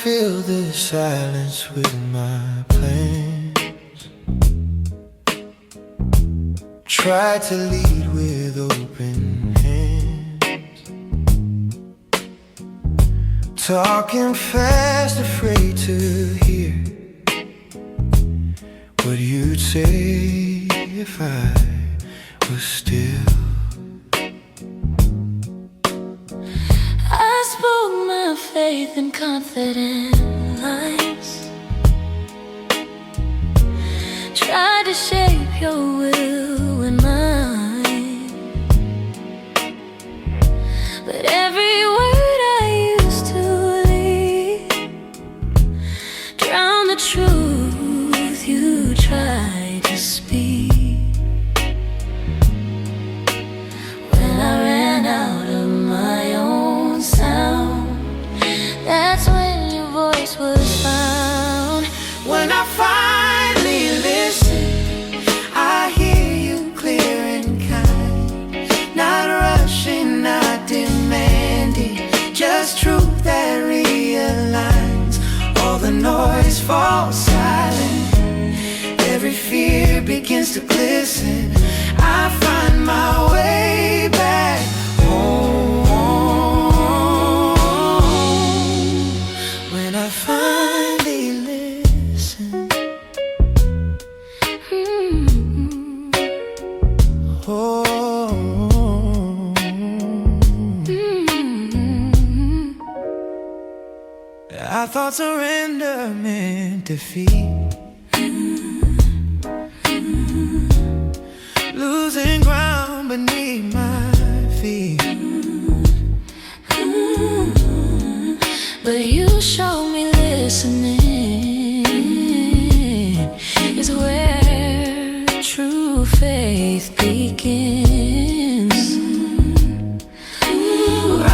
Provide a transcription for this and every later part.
fill the silence with my plans. Try to lead with open hands, talking fast, afraid to hear what you'd say if I was still. I spoke my faith in confident lines, tried to shape your will and mine, but every word I used to leave drowned the truth you tried to speak. When I ran out of my own sound, that's when your voice was found. When I finally listen, I hear you clear and kind, not rushing, not demanding, just truth that realigns. All the noise falls silent, every fear begins to glisten. I find my way back home when I finally listen. Oh, I thought surrender meant defeat, losing ground beneath my feet. But you showed me listening is where true faith begins.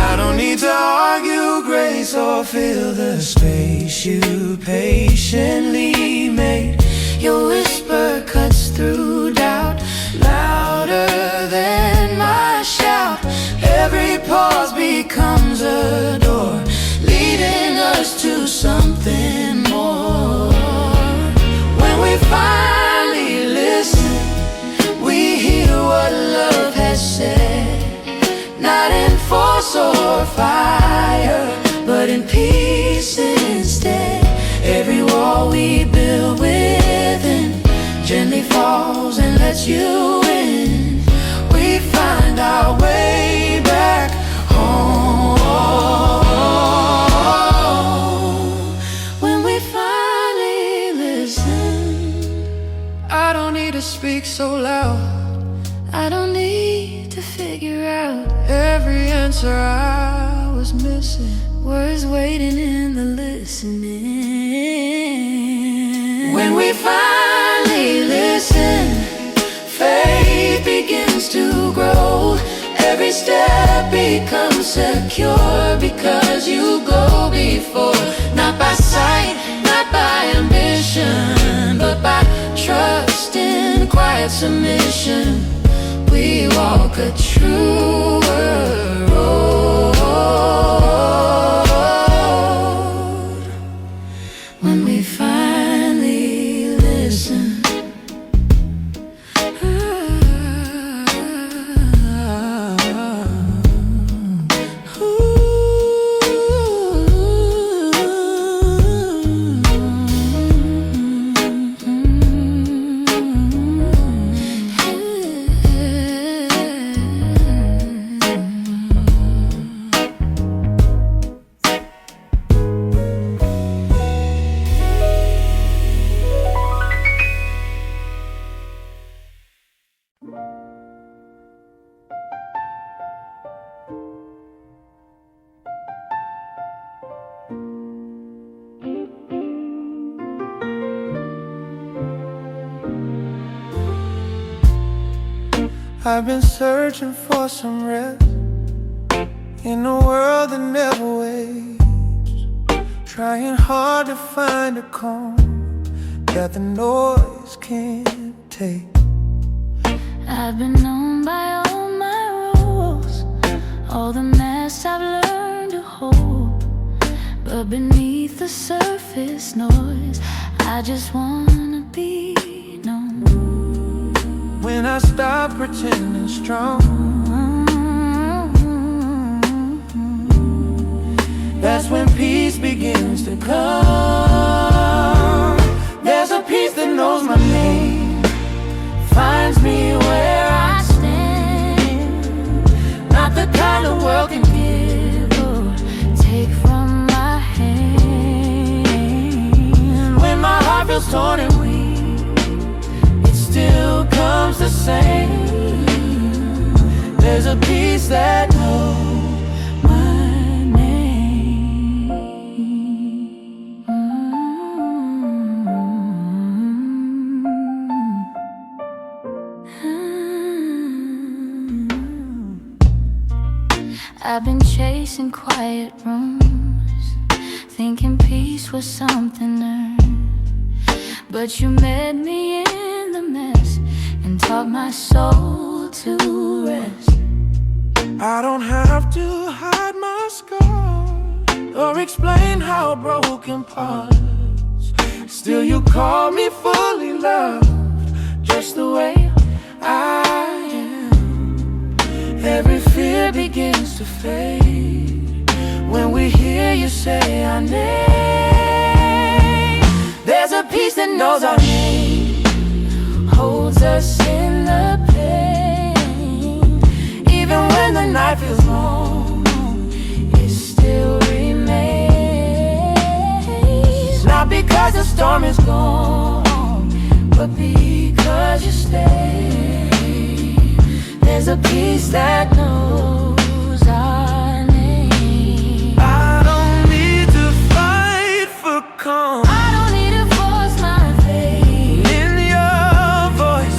I don't need to argue grace or fill the space you patiently made. Your whisper cuts through doubt, louder than my shout. Every pause becomes a door, leading us to something more. When we finally listen, we hear what love has said, not in force or fire, but in peace instead. Every wall we build within gently falls and lets you in. We find our way back home when we finally listen. I don't need to speak so loud, I don't need to figure out every answer I was missing. Words waiting in the listening. When we finally listen, faith begins to grow. Every step becomes secure because you go before. Not by sight, not by ambition, but by trust in quiet submission. We walk a truer road when we finally listen. I've been searching for some rest in a world that never waits, trying hard to find a calm that the noise can't take. I've been known by all my rules, all the masks I've learned to hold, But beneath the surface noise, I just wanna be known. When I stop pretending strong, that's when peace begins to come. There's a peace that knows my name, finds me where I stand. Not the kind the world can give or take from my hand. When my heart feels torn and weak, it still comes the same. There's a peace that knows my name. I've been chasing quiet rooms, thinking peace was something earned. But you met me in the mess and taught my soul to rest. I don't have to hide my scars or explain how broken parts. Still you call me fully loved, just the way I am. Every fear begins to fade when we hear you say our name. There's a peace that knows our name, holds us in the pain. Even when the night feels long, it still remains. Not because the storm is gone, but because you stay. There's a peace that knows our name. I don't need to fight for calm. I don't need to force my faith. In your voice,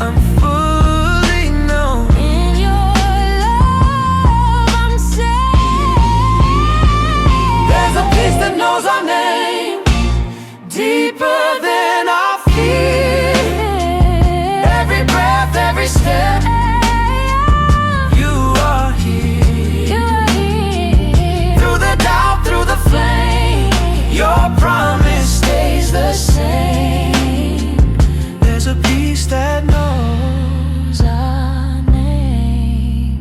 I'm fully known. In your love, I'm safe. There's a peace that knows our name, deeper than our fear. Every breath, every step, you are here. You are here. Through the doubt, through the flame, your promise stays the same. There's a peace that knows Our name.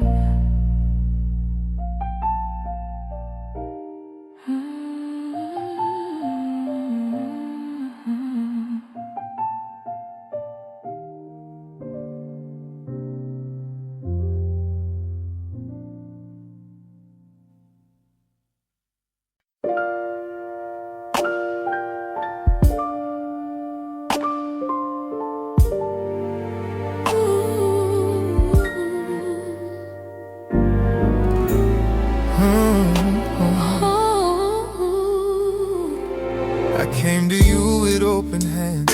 I came to you with open hands,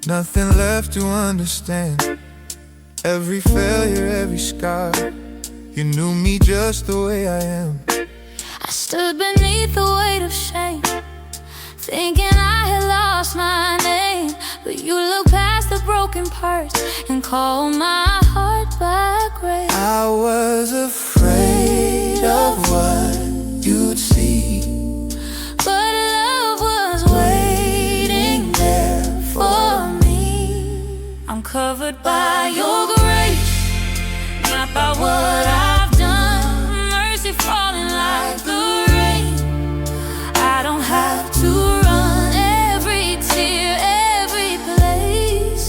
nothing left to understand. Every failure, every scar, you knew me just the way I am. I stood beneath the weight of shame, thinking I had lost my name. But you looked past the broken parts and called my heart by grace. I was afraid of what you'd see, But love was waiting there for me. I'm covered by your grace, not by what I've done. Mercy falling like the rain. I don't have to run. Every tear, every place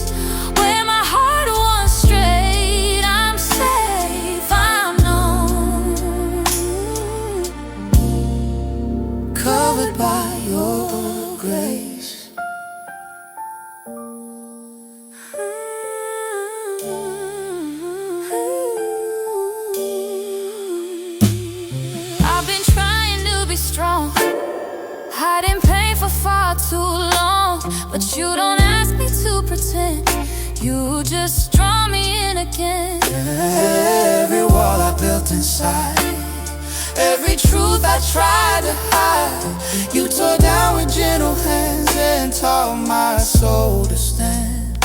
where my heart was straight, I'm safe, I'm known. covered by your grace. I've been trying to be strong, hiding pain for far too long. But you don't ask me to pretend, you just draw me in again. Every wall I built inside, every truth I tried to hide, you tore down with gentle hands and taught my soul to stand.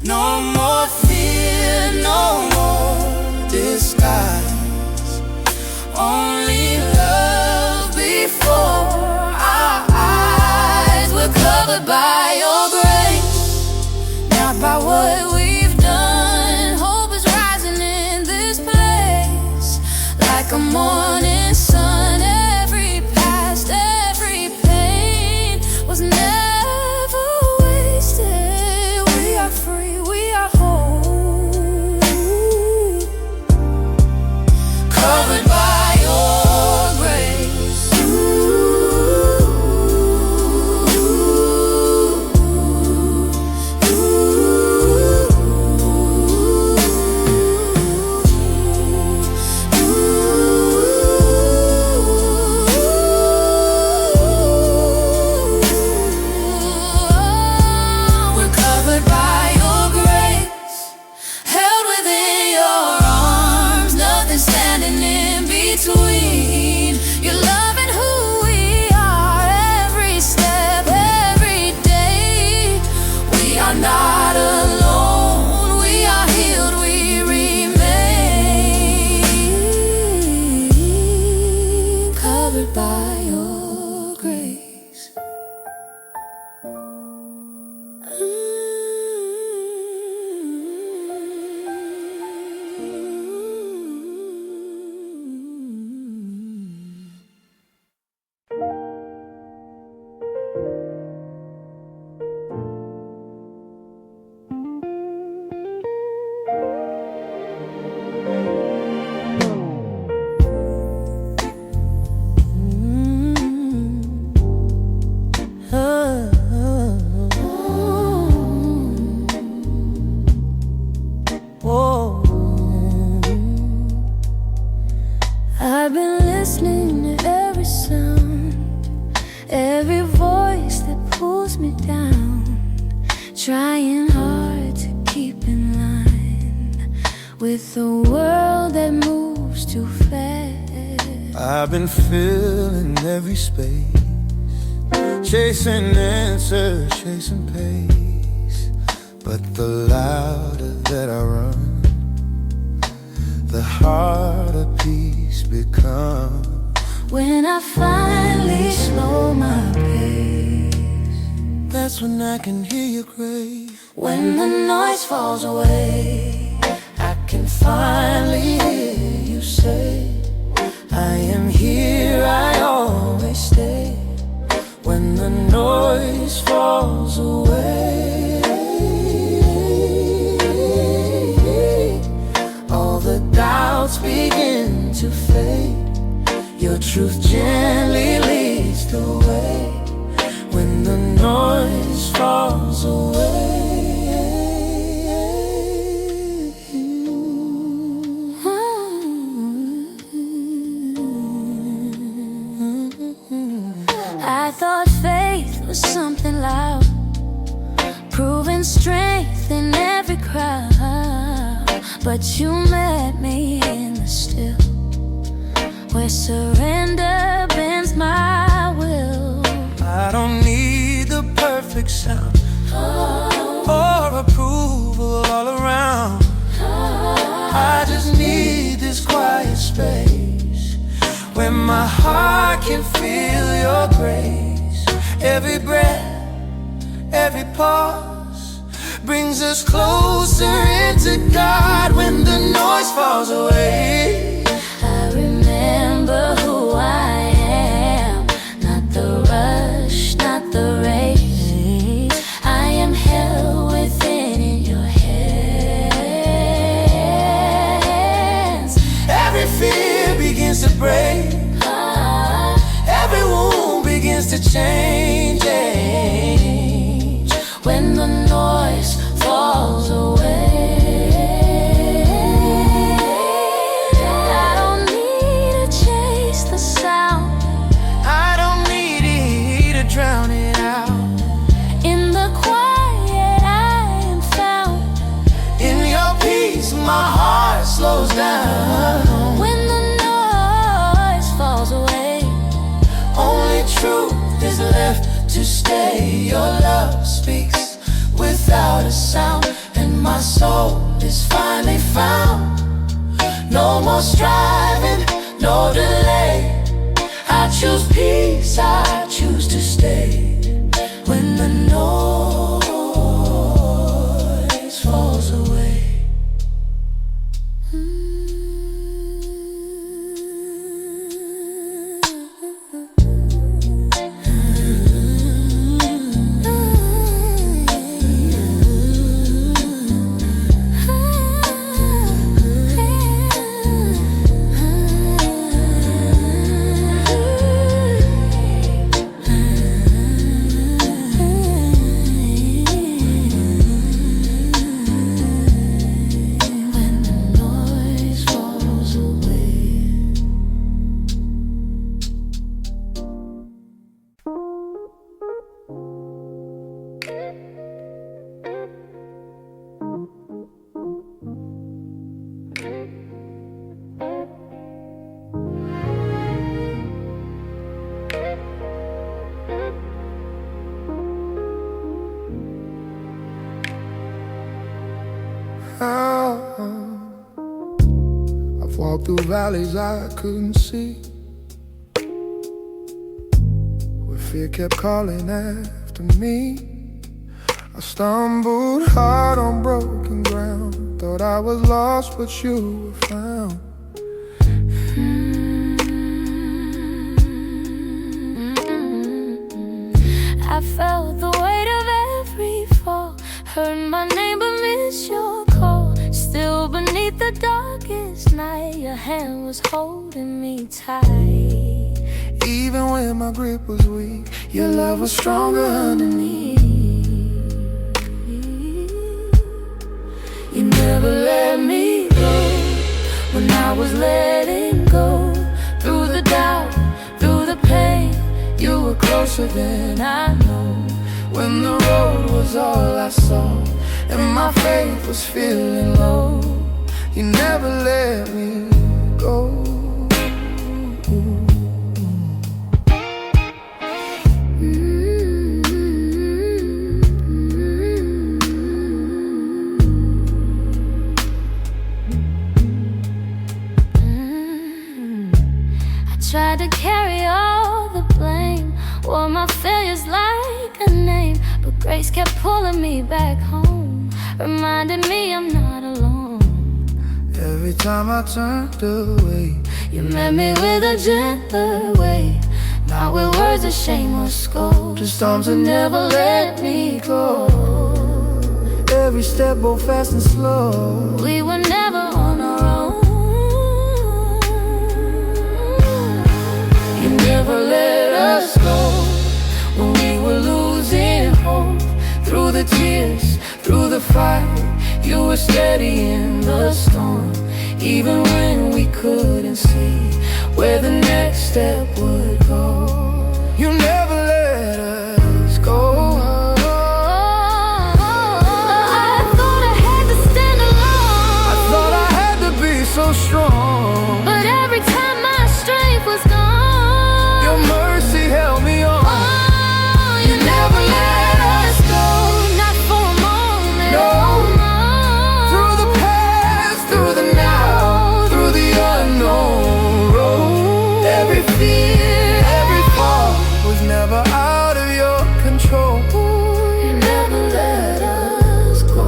No more fear, no more disguise, only love before covered by your grace, not by what we've done. Hope is rising in this place like a morning sun. Every past, every pain was never wasted. We are free, we are whole, covered by your grace. We're covered by your grace, held within your arms, nothing standing in between your love and who we are. Every step, every day, we are not alone. We are healed, we remain covered by your grace. I've been listening to every sound, every voice that pulls me down, trying hard to keep in line with the world that moves too fast. I've been filling every space, chasing answers, chasing pace. But the louder that I run, the harder peace becomes. When I finally slow my pace, That's when I can hear your grace. when the noise falls away, I can finally hear you say, I am here, I always stay. When the noise falls away, all the doubts begin to fade. Your truth gently leads the way. When the noise falls away, I thought faith was something loud, proving strength in every crowd. But you met me in the still, where surrender bends my will. I don't need the perfect sound or approval all around. I just need this quiet space where my heart can feel your grace. Every breath, every pause brings us closer into God. When the noise falls away, I remember who I am, not the rush, not the race. I am held within in your hands. every fear begins to break, every wound begins to change. When the noise falls away, I don't need to chase the sound, I don't need it to drown it out. in the quiet I am found. In your peace, my heart slows down. When the noise falls away, Only truth is left to stay. Your love speaks without a sound, and my soul is finally found. No more striving, no delay. I choose peace, I choose to stay. When the I've walked through valleys I couldn't see, where fear kept calling after me. I stumbled hard on broken ground, thought I was lost but you were found. I felt the weight of every fall, heard my name but missed your call. Still beneath the darkest night, your hand was holding me tight. Even when my grip was weak, your love was stronger underneath. You never let me go when I was letting go. Through the doubt, through the pain, you were closer than I know. When the road was all I saw and my faith was feeling low, you never let me go. Tried to carry all the blame, wore my failures like a name, but grace kept pulling me back home, reminding me I'm not alone. Every time I turned away, you met me with a gentler way, not with words of shame or scold, just arms that never let me go. Every step both fast and slow, we were never on our own. You never let us go when we were losing hope. Through the tears, through the fight, you were steady in the storm. Even when we couldn't see where the next step would go, you never let us go. I thought I had to stand alone, I thought I had to be so strong, but every time my strength was gone, your mercy held me on. oh, you never let us go, not for a moment. No. Through the past, through the now, through the unknown road, every fear, every fall was never out of your control. You never let us go.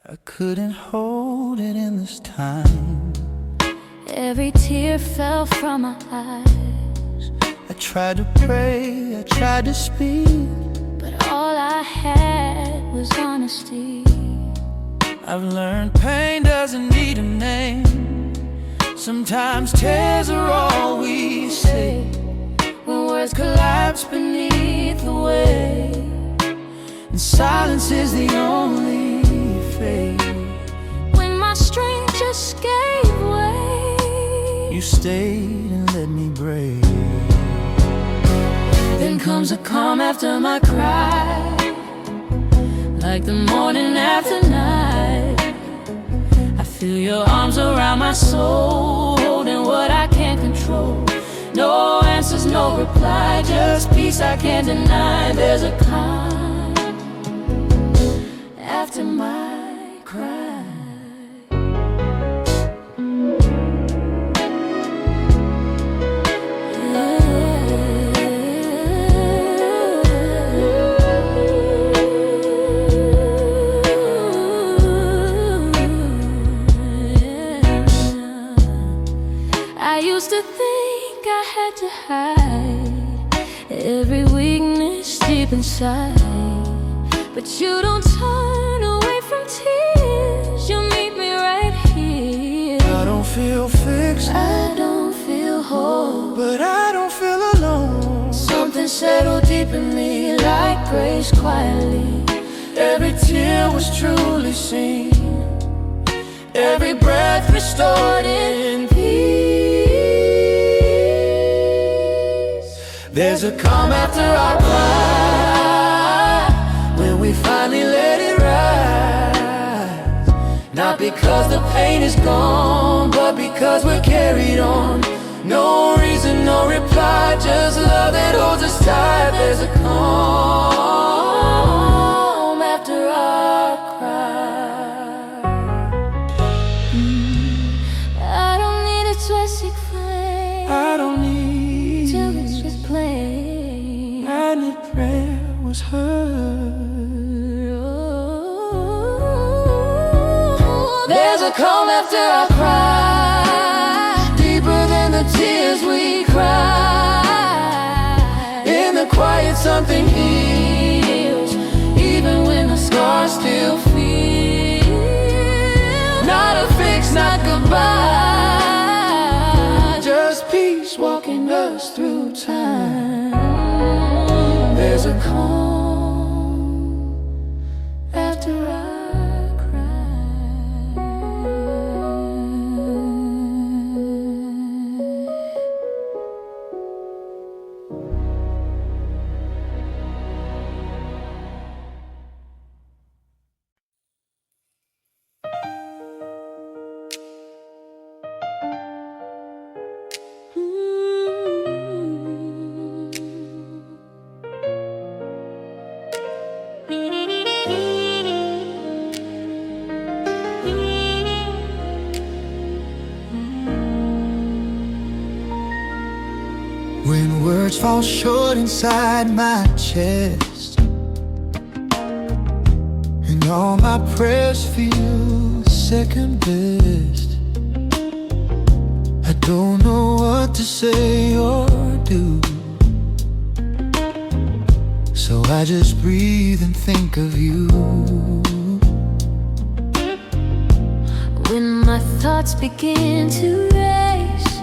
I couldn't hold it in this time. Every tear fell from my eyes. I tried to pray, I tried to speak, But all I had was honesty. I've learned pain doesn't need a name. Sometimes tears are all we say When words collapse beneath the weight, and silence is the only fate. when my strength just gave way, You stayed and let me break. then comes a calm after my cry, like the morning after night. I feel your arms around my soul, holding what I can't control. No answers, no reply, just peace I can't deny. There's a calm after my cry. I used to think I had to hide every weakness deep inside, but you don't turn away from tears. You meet me right here. I don't feel fixed, I don't feel whole, but I don't feel alone. something settled deep in me like grace quietly. Every tear was truly seen, every breath restored in peace. There's a calm after our cry, when we finally let it rise. Not because the pain is gone, but because we're carried on. No reason, no reply, just love that holds us tight. There's a calm after our cry. I don't need it to explain, I don't need till it's just plain. I need prayer was heard. There's a calm after our cry, Deeper than the tears we cry. In the quiet something heals, even when the scars still feel. Not a fix, not goodbye, just peace walking us through time. There's a calm after I cry. When words fall short inside my chest, and all my prayers feel second best, I don't know what to say or do, so I just breathe and think of you. when my thoughts begin to race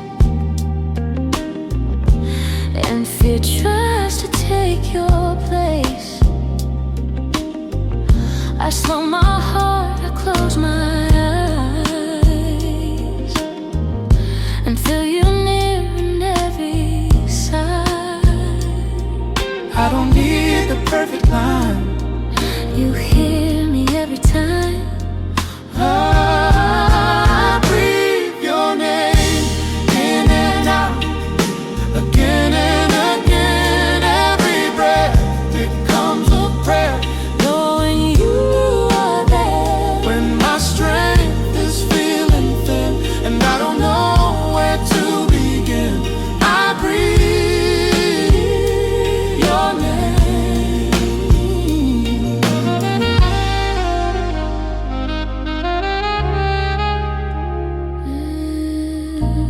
and fear tries to take your place, I slow my heart, I close my eyes and feel you near in every side. I don't need the perfect line, You hear me every time. I breathe your name in and out, again and again. Every breath becomes a prayer, Knowing you are there when my strength is feeling thin and I don't know where to begin. I breathe your name.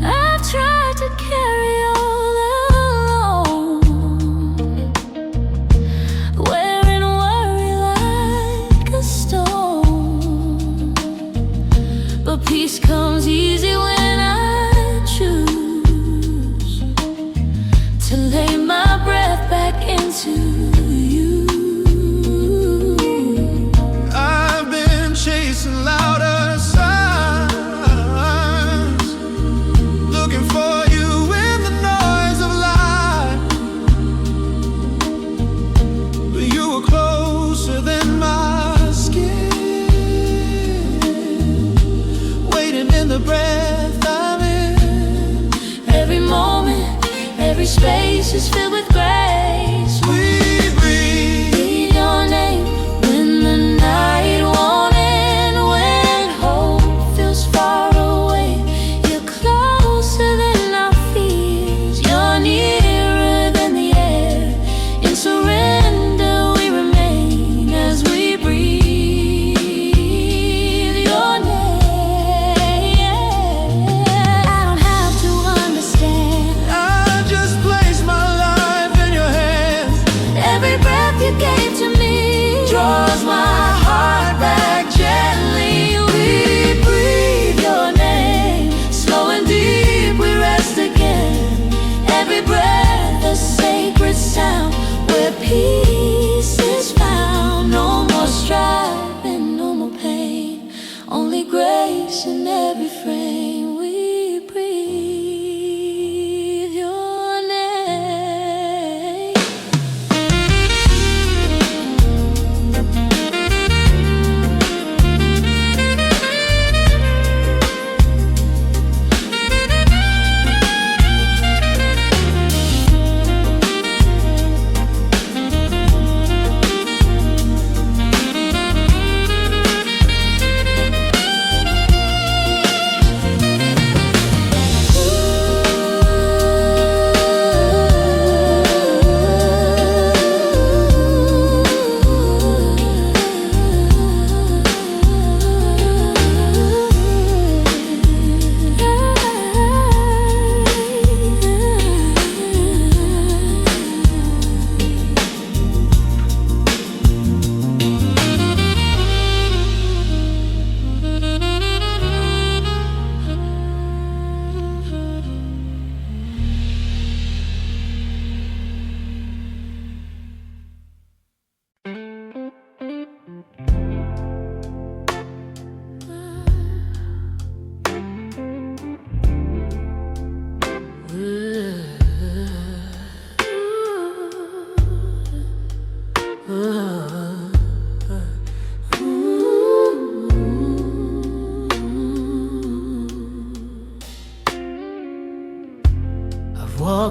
I've tried to carry all alone, wearing worry like a stone, but peace comes easy when I choose to lay my breath back into you. I've been chasing louder signs, looking for you in the noise of life, but you were closer than my skin, waiting in the breath I'm in. Every moment, every space is filled with grace. We breathe Breathe your name when the night won't end, when hope feels far away. You're closer than our fears. You're nearer than the air. In surrender we remain as we breathe your name. I don't have to understand. I just place my life in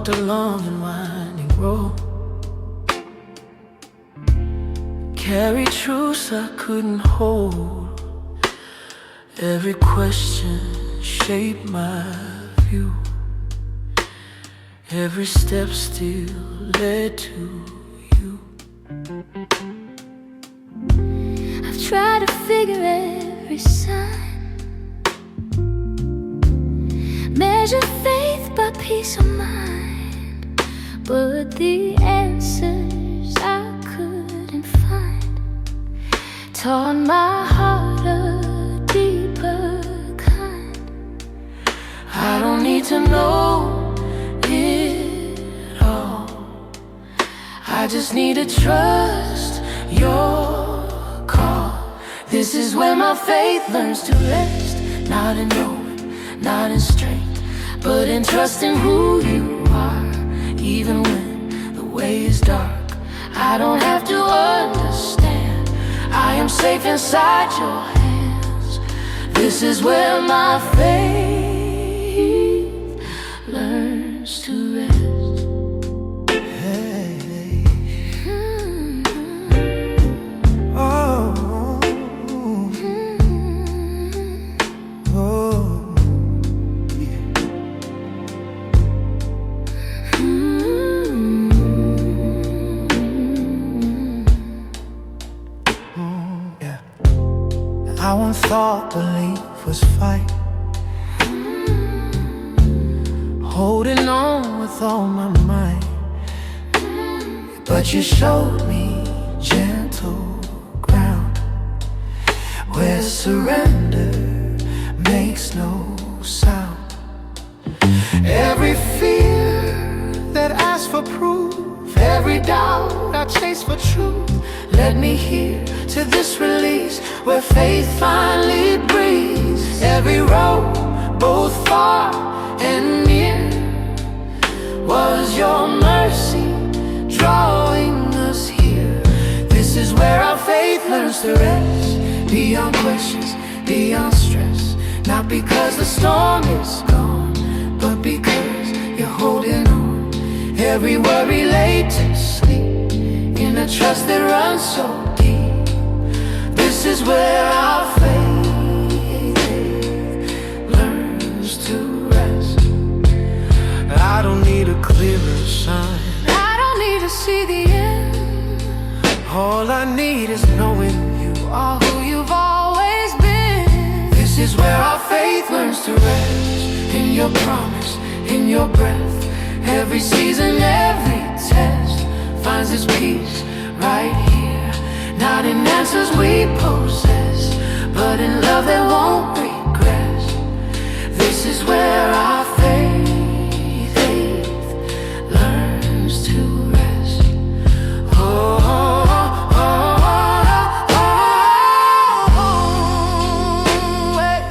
walked a long and winding road, carried truths I couldn't hold. Every question shaped my view. Every step still led to you. I've tried to figure every sign, measure faith by peace of mind, but the answers I couldn't find taught my heart a deeper kind. I don't need to know it all, I just need to trust your call. This is where my faith learns to rest, not in knowing, not in strength, but in trusting who you are. Even when the way is dark, I don't have to understand, I am safe inside your hands. This is where my faith learns to rest. Hey. Oh. Oh. Yeah. Yeah. I once thought belief was fight, holding on with all my might, but you showed me gentle ground, where surrender makes no sound. Every fear that asks for proof, every doubt I chase for truth, led me here to this release, where faith finally breathes. Every road, both far and near, was your mercy drawing us here. This is where our faith learns to rest, beyond questions, beyond stress. Not because the storm is gone, but because you're holding on. Every worry laid to sleep, in a trust that runs so deep. This is where our faith learns to rest. I don't need a clearer sign, I don't need to see the end, all I need is knowing you are who you've always been. This is where our faith learns to rest, in your promise, in your breath. Every season, every test finds its peace right here. Not in answers we possess, but in love that won't regress. This is where our faith learns to rest. Oh, oh, oh, oh, oh, hey.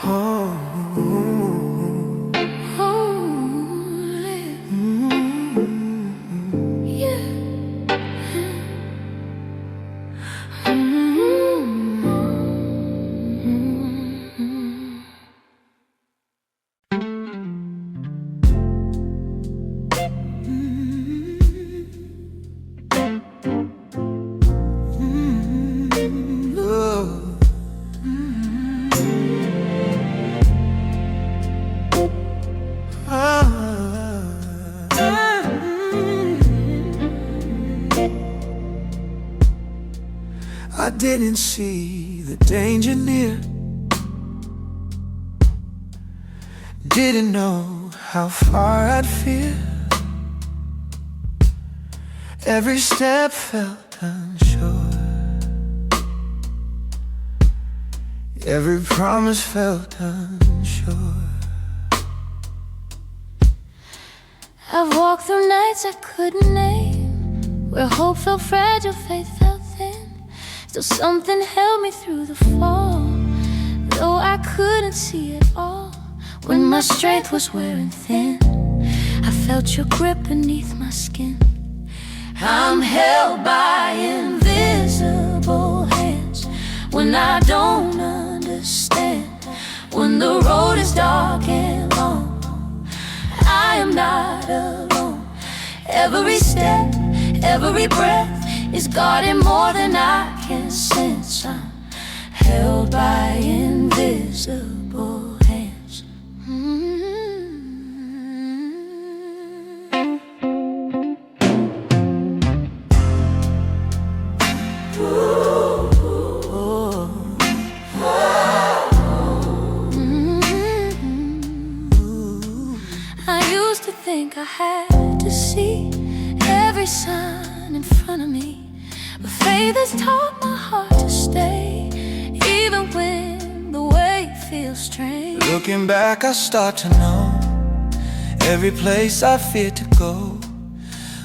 Oh, I didn't see the danger near, didn't know how far I'd fear. Every step felt unsure, every promise felt unsure. I've walked through nights I couldn't name, where hope felt fragile, faith felt thin. Still something held me through the fall, though I couldn't see it all. When my strength was wearing thin, I felt your grip beneath my skin. I'm held by invisible hands when I don't understand. When the road is dark and long, I am not alone. Every step, every breath is guarded more than I can sense. I'm held by invisible hands. I used to think I had to see every sign in front of me, but faith has taught my heart to stay, even when the way feels strange. Looking back, I start to know every place I feared to go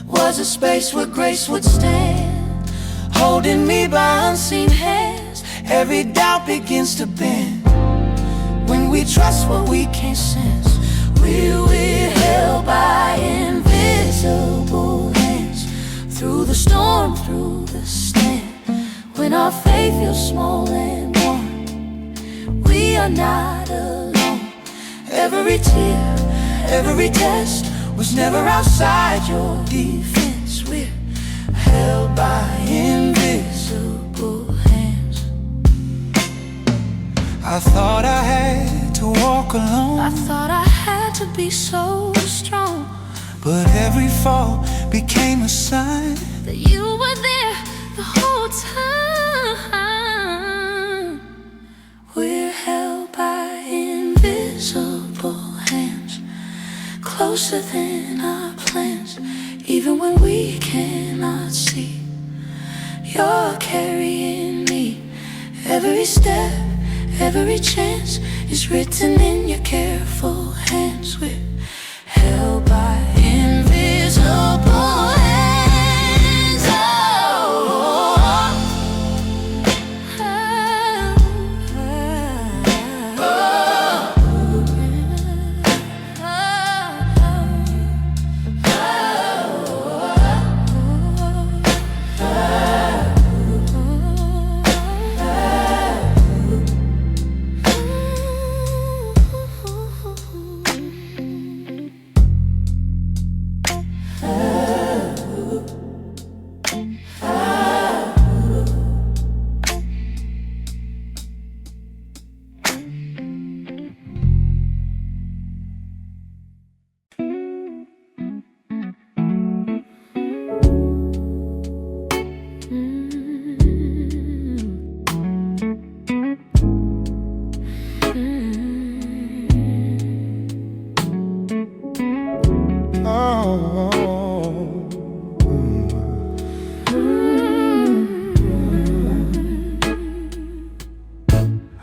Was a space where grace would stand, holding me by unseen hands. Every doubt begins to bend when we trust what we can't sense. we're held by invisible hands, through the storm, through the stand. When our faith feels small and warm, we are not alone. Every tear, every test was never outside your defense. We're held by invisible hands. I thought I had to walk alone, I thought I had to be so strong, but every fall became a sign that you were there the whole time. we're held by invisible hands, closer than our plans. Even when we cannot see, you're carrying me. Every step, every chance is written in your careful hands. We're held by invisible hands.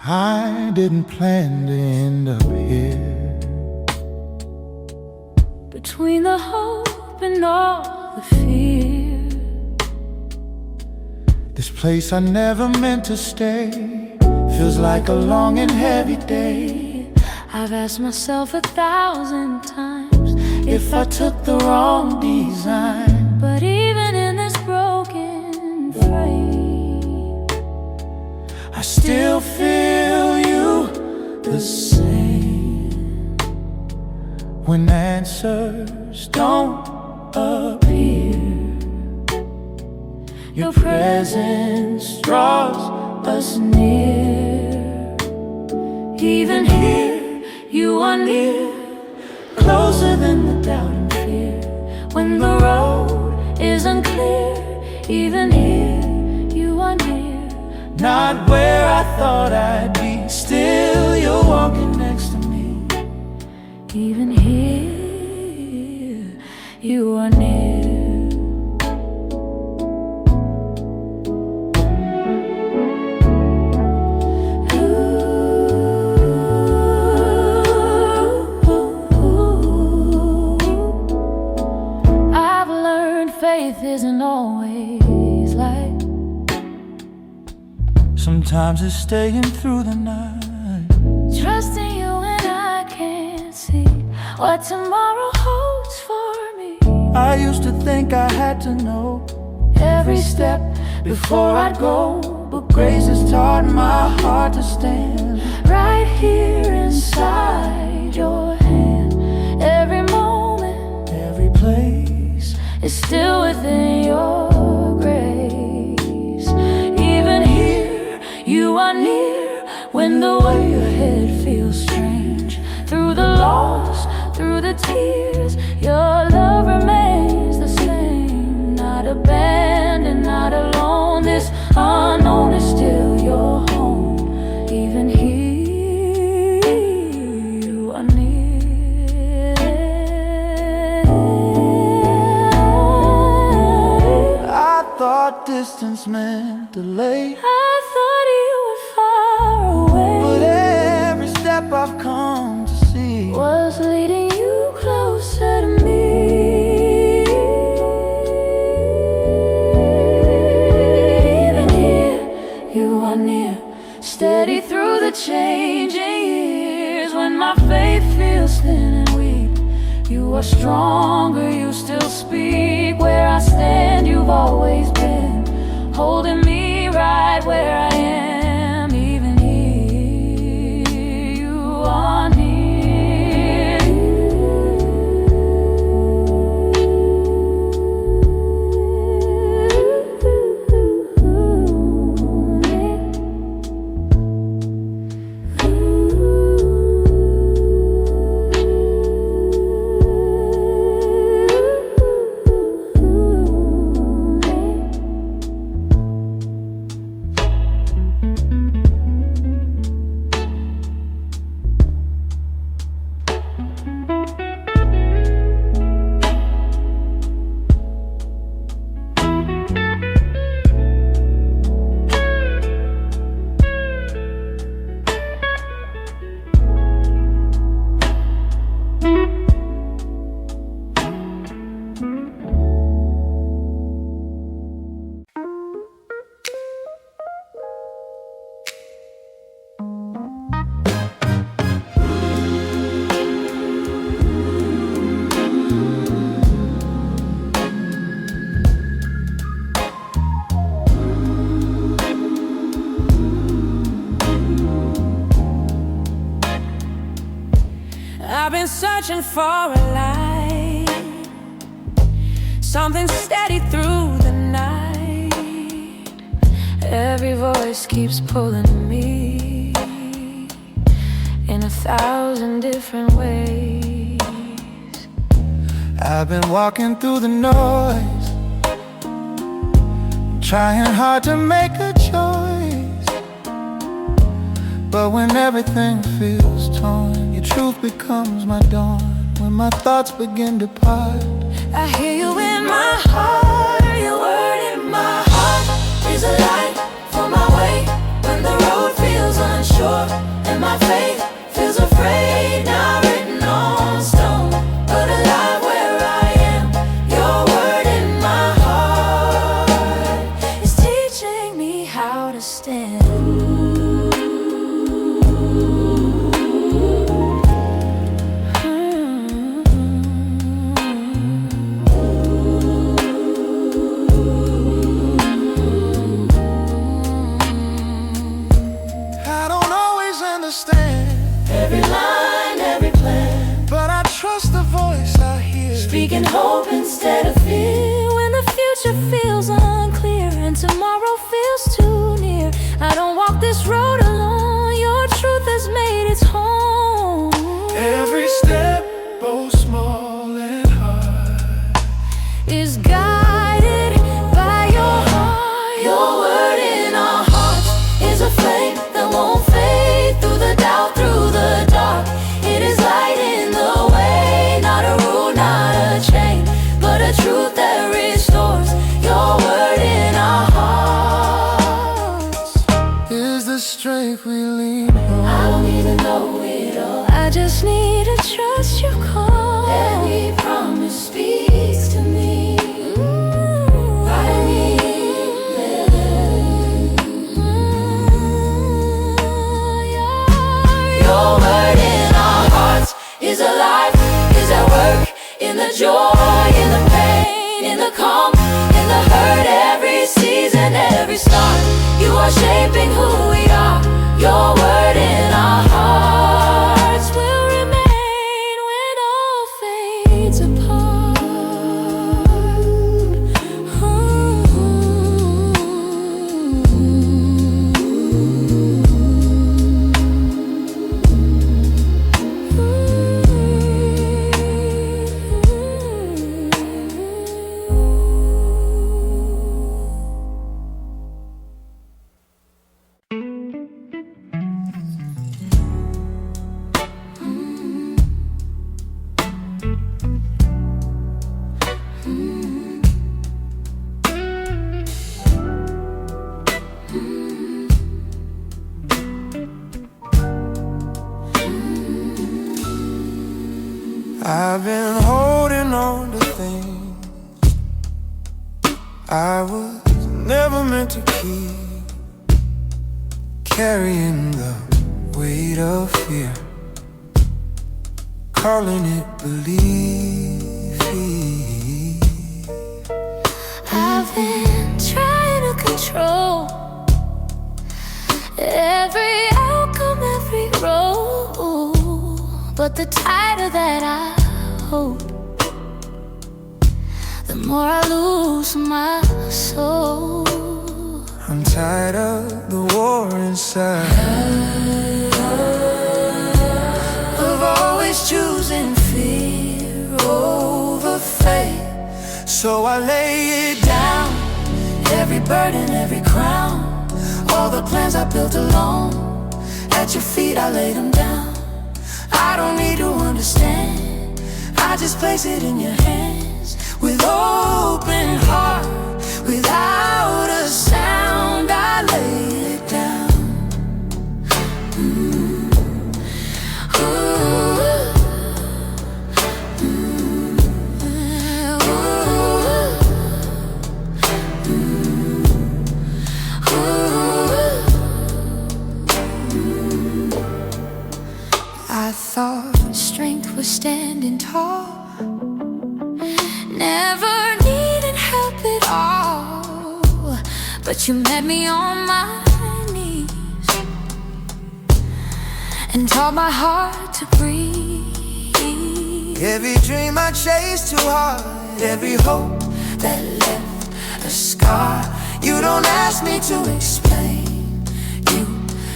I didn't plan to end up here, Between the hope and all the fear, this place I never meant to stay feels like a long and heavy day. I've asked myself 1,000 times If I took the wrong design, but even in this broken frame, I still feel you the same. When answers don't appear, your presence draws us near. even here you are near, closer than the doubt and fear. when the road is unclear. Even here you are near, Not where I thought I'd be, still you're walking next to me. even here you are near. I've learned faith isn't always light, Sometimes it's staying through the night. Trusting you when I can't see what tomorrow holds for me. I used to think I had to know every step before I'd go, but grace has taught my heart to stand Right here inside your hand. Every moment, every place is still within your grace. Even here, you are near when the way ahead feels strange. Through the loss, through the tears, your love remains the same. Not abandoned, not alone. This unknown is still your home. Even here, you are near. I thought distance meant delay, I thought you were far away, but every step I've come to see was leading you closer to me. Even here, you are near, steady through the changing years. When my faith feels thin and weak, you are stronger, you still speak. Where I stand, you've always been, holding me right where I am. Even here, you are near. I've been searching for a light, something steady through the night. Every voice keeps pulling me in 1,000 different ways. I've been walking through the noise, trying hard to make a choice, but when everything feels torn, your truth becomes my dawn. When my thoughts begin to part, I hear you in my heart. Your word in my heart is a light for my way. When the road feels unsure and my faith feels afraid, not written on stone, but alive where I am. Your word in my heart is teaching me how to stand. Every line, every plan, but I trust the voice I hear, speaking hope instead of fear. When the future feels unclear and tomorrow feels too near, I don't walk this road alone. Your truth has made its home. every step, both small and hard, is guided by your heart. Your word in our hearts is a flame that won't fade. Through the doubt, through the dark, it is light in the way. Not a rule, not a chain, but a truth that restores. Your word in our hearts is the strength we lean on. I don't need to know it all, I just need to trust your call. Every promise speaks to me. Guide me, joy, in the pain, in the calm, in the hurt, every season, every start. You are shaping who we are. Your word in our hearts will remain when all fades apart. I've been holding on to things I was never meant to keep, carrying the weight of fear, calling it belief. I've been trying to control every outcome, every road, but the tighter that I hold, the more I lose my soul. I'm tired of the war inside, of always choosing fear over faith. so I lay it down, Every burden, every crown, all the plans I built alone, at your feet I laid them down. I don't need to understand, I just place it in your hands. With open heart, without a sound, I lay it down. I thought Strength was standing tall, never needed help at all, but you met me on my knees and taught my heart to breathe. every dream I chased too hard, every hope That left a scar, you don't ask me to explain, you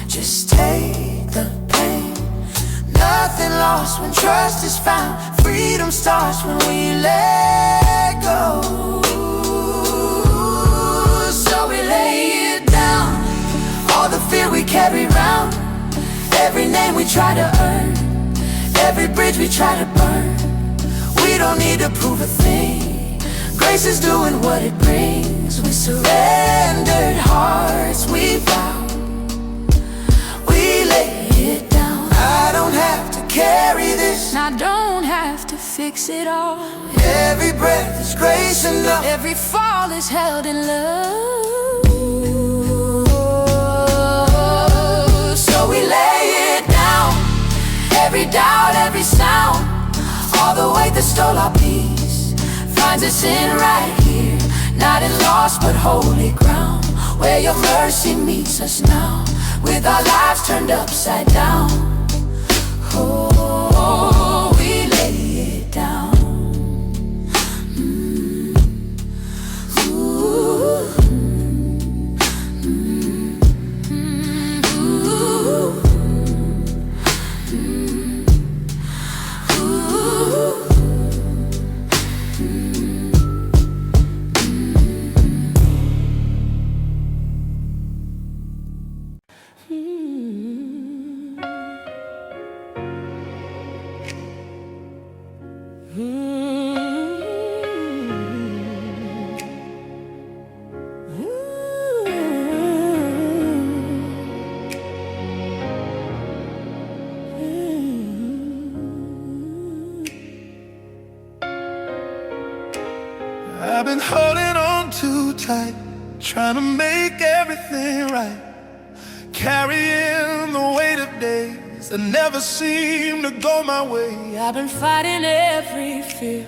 just take the pain. Nothing lost when trust is found, freedom starts when we let go. so we lay it down, All the fear we carry round, every name we try to earn, every bridge we try to burn. We don't need to prove a thing, grace is doing what it brings. We surrendered hearts, we vow, we lay it down. I don't have to carry this, and I don't have to fix it all. every breath is grace enough. Every fall is held in love. So we lay it down, every doubt, every sound, all the weight that stole our peace finds us in right here, not in lost but holy ground, where your mercy meets us now, with our lives turned upside down. Oh, we lay it down. I've been holding on too tight, trying to make everything right, carrying the weight of days that never seem to go my way. I've been fighting every fear,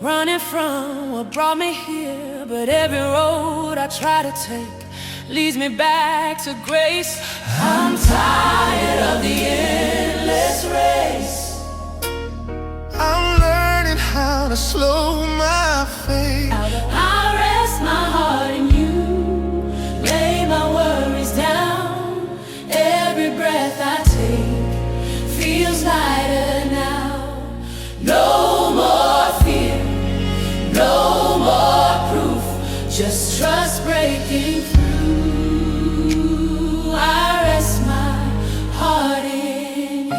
running from what brought me here. But every road I try to take leads me back to grace. I'm tired of the endless race. I'm learning how to slow my pace. I rest my heart in you, lay my worries down. Every breath I take feels lighter now. No more fear, no more proof, just trust breaking through. I rest my heart in you.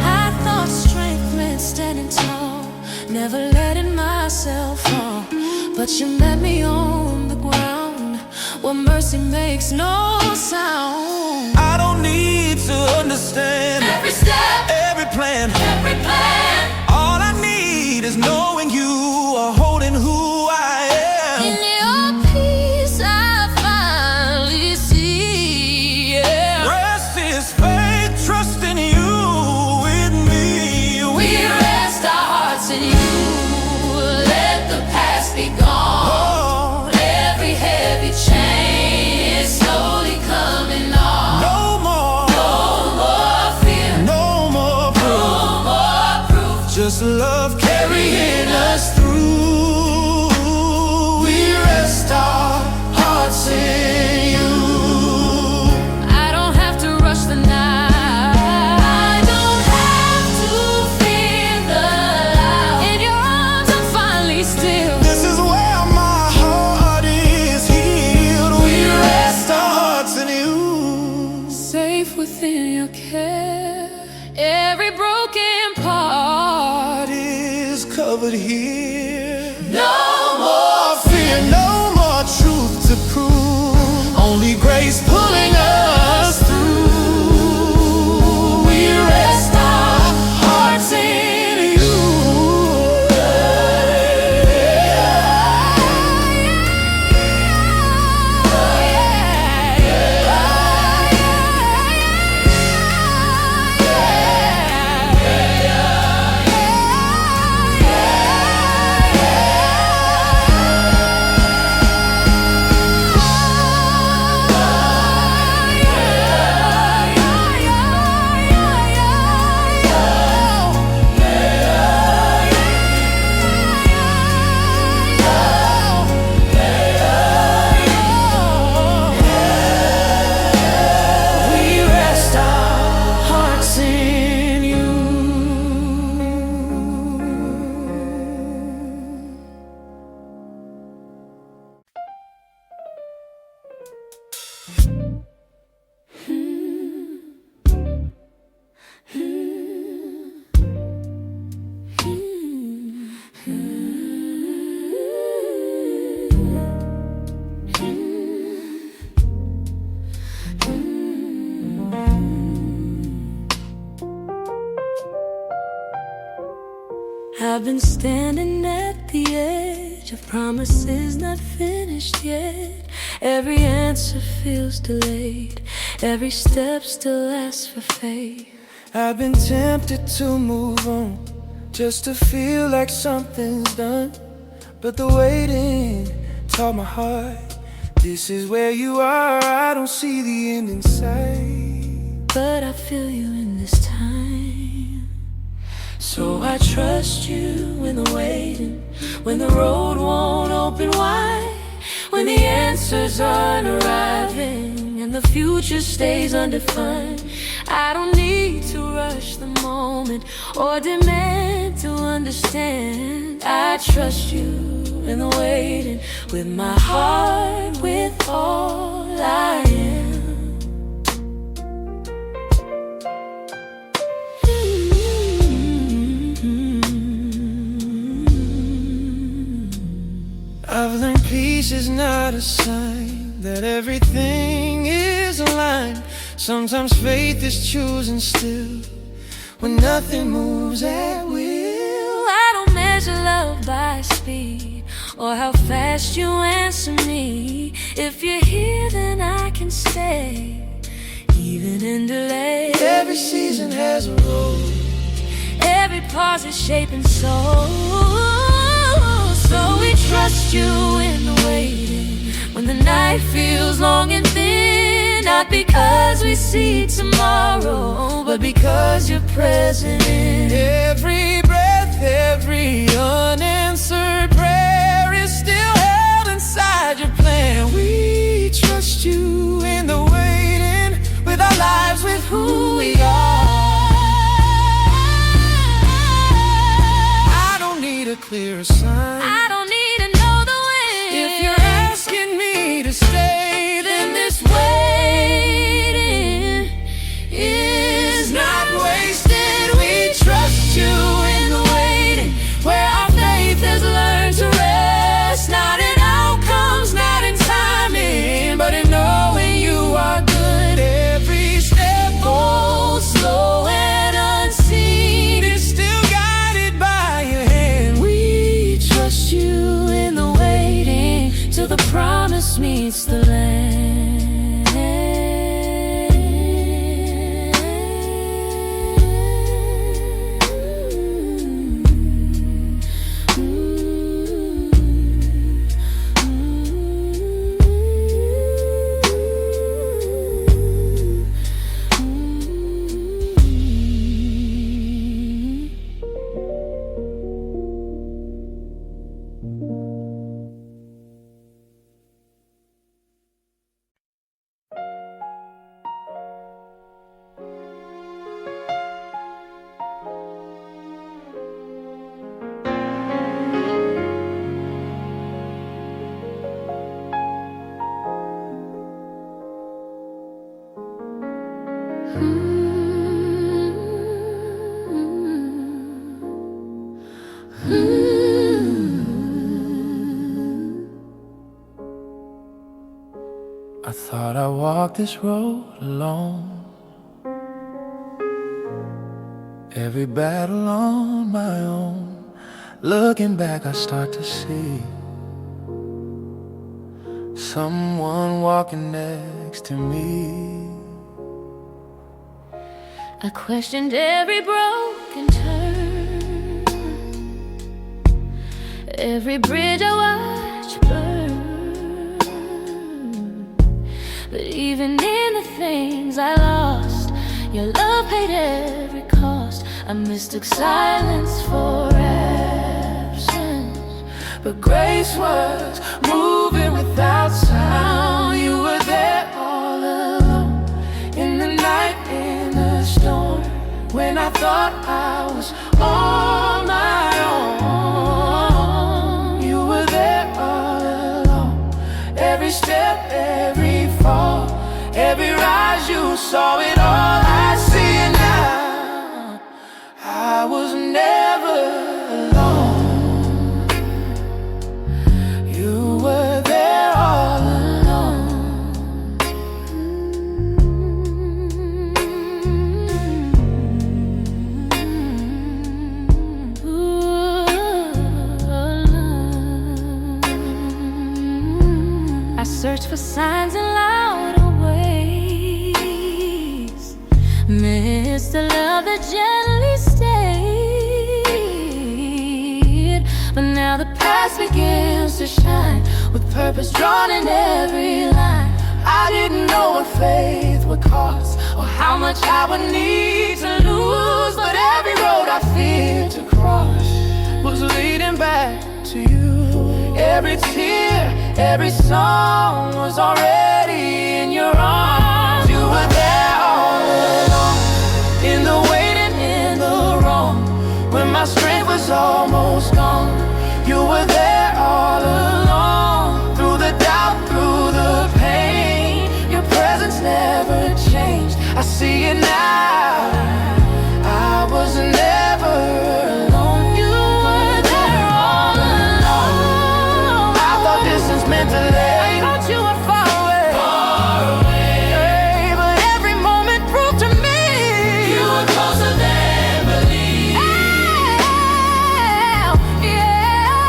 I thought strength meant standing tall, never letting myself fall. But you met me on the ground where mercy makes no sound. I don't need to understand every step, every plan. All I need is knowing you are holding who I am. In your peace I finally see, yeah. Rest is faith, trust in you with me. We rest our hearts in you. Let the past be gone. Every heavy chain is slowly coming off. No more fear, no more proof, just love carrying us through. We rest our hearts in you. I don't have to rush the night. I don't have to fear the light. In your arms I'm finally still. This is where my heart is healed. We rest our hearts in you, safe within your care. Every broken part is covered here. No more fear, no more truth to prove. Only grace pulling us through. We rest our hearts in you. I've been standing at the edge of promises not finished yet. Every answer feels delayed, every step still asks for faith. I've been tempted to move on, just to feel like something's done. But the waiting taught my heart, this is where you are, I don't see the end in sight. But I feel you in this time. So I trust you in the waiting, when the road won't open wide, when the answers aren't arriving and the future stays undefined. I don't need to rush the moment or demand to understand. I trust you in the waiting, with my heart, with all I am. I've learned peace is not a sign that everything is aligned. Sometimes faith is choosing still, when nothing moves at will. I don't measure love by speed or how fast you answer me. If you're here, then I can stay, even in delay. Every season has a role, every pause is shaping soul. So we trust you in the waiting, when the night feels long and thin. Not because we see tomorrow, but because you're present in every breath, every unanswered prayer is still held inside your plan. We trust you in the waiting, with our lives, with who we are. I don't need a clear sign, I don't need to know the way. if you're asking me to stay, then this waiting is not wasted. We trust you in the waiting, where our faith has learned to rest, not in outcomes, not in timing, but in knowing you are good. Every step, Oh, slow and unseen, is still guided by your hand. we trust you in the waiting, till the promise meets the land. I thought I walked this road alone, every battle on my own. Looking back, I start to see someone walking next to me. I questioned every broken turn, every bridge I watched burn. But even in the things I lost, your love paid every cost. I mistook silence for absence, But grace was moving without sound. You were there all alone, in the night, in the storm, when I thought I was on my own. You were there all alone, every step, every fall, every rise, you saw it all. I see it now, I was never alone. You were there all alone. I searched for signs in louder ways, missed the love that gently stayed. But now the past begins to shine, with purpose drawn in every line. I didn't know what faith would cost, or how much I would need to lose. But every road I feared to cross was leading back to you. Every tear, every song was already in your arms. You were there all along, in the waiting, in the wrong, when my strength was almost gone. You were there all along, through the doubt, through the pain. Your presence never changed, I see it now. I was never alone. You were there all along. I thought distance meant delay, I thought you were far away, hey, but every moment proved to me you were closer than believed. Yeah,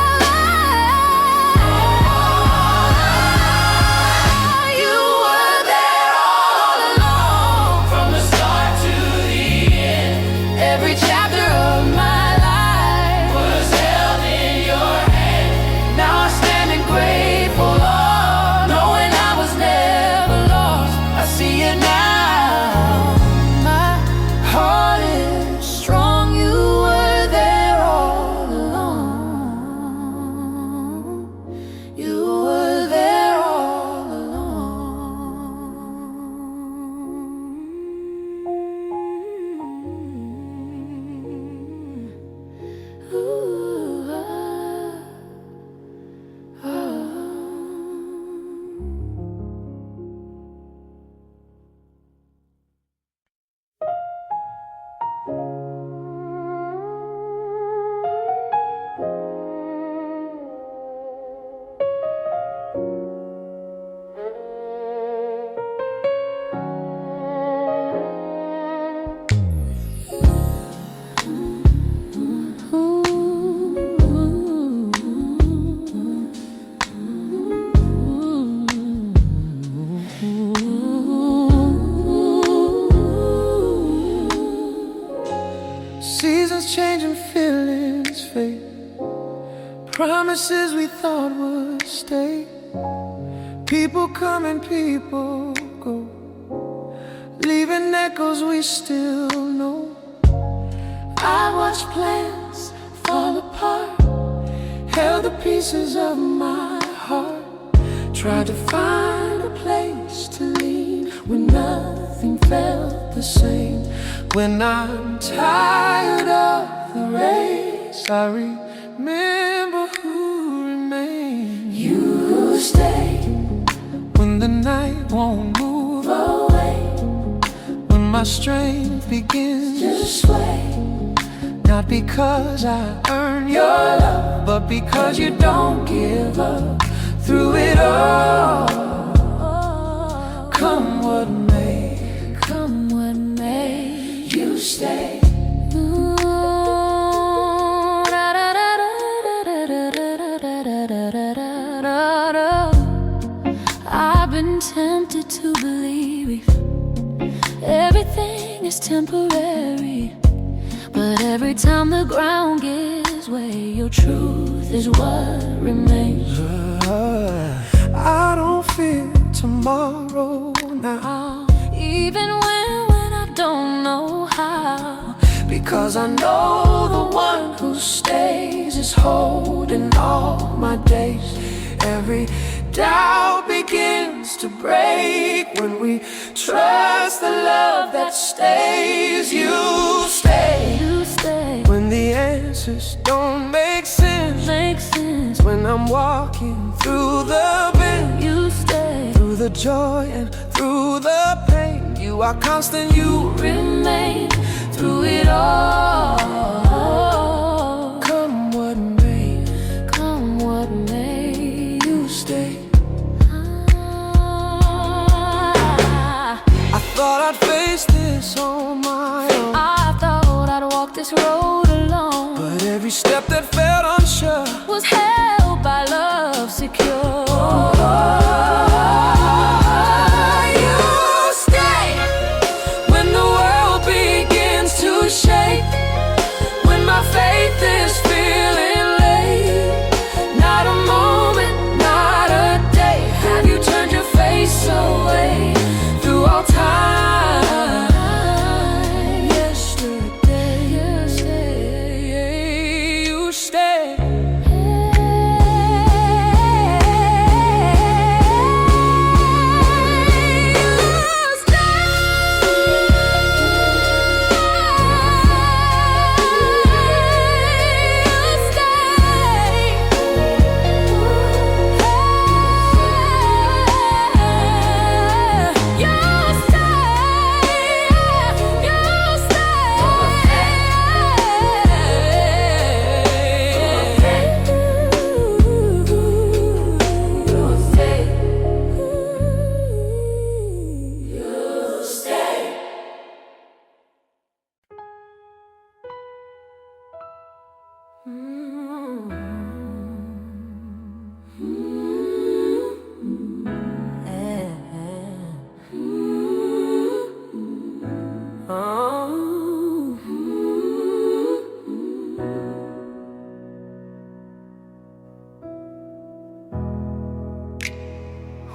change and feelings fade. Promises we thought would stay. People come and people go, leaving echoes we still know. I watched plans fall apart, held the pieces of my heart, tried to find a place to lean when nothing felt the same. When I'm tired of the race, I remember who remains. You stay when the night won't move away, when my strength begins to sway. Not because I earn your love, but because you don't give up through it all. Come what may, come what may, you stay. I've been tempted to believe everything is temporary, but every time the ground gives way, your truth is what remains. I don't fear tomorrow now, even when I don't know how, because I know the one who stays is holding all my days. Every doubt begins to break when we trust the love that stays. You stay, you stay when the answers don't make sense, when I'm walking through the pain. You stay through the joy and through the pain. You are constant, you remain through it all. Come what may, come what may, you stay. I thought I'd face this on my own. I thought I'd walk this road alone, but every step that felt unsure was held by love secure. You stay when the world begins to shake, when my faith is feeling late. Not a moment, not a day have you turned your face away through all time. Yesterday, you stay.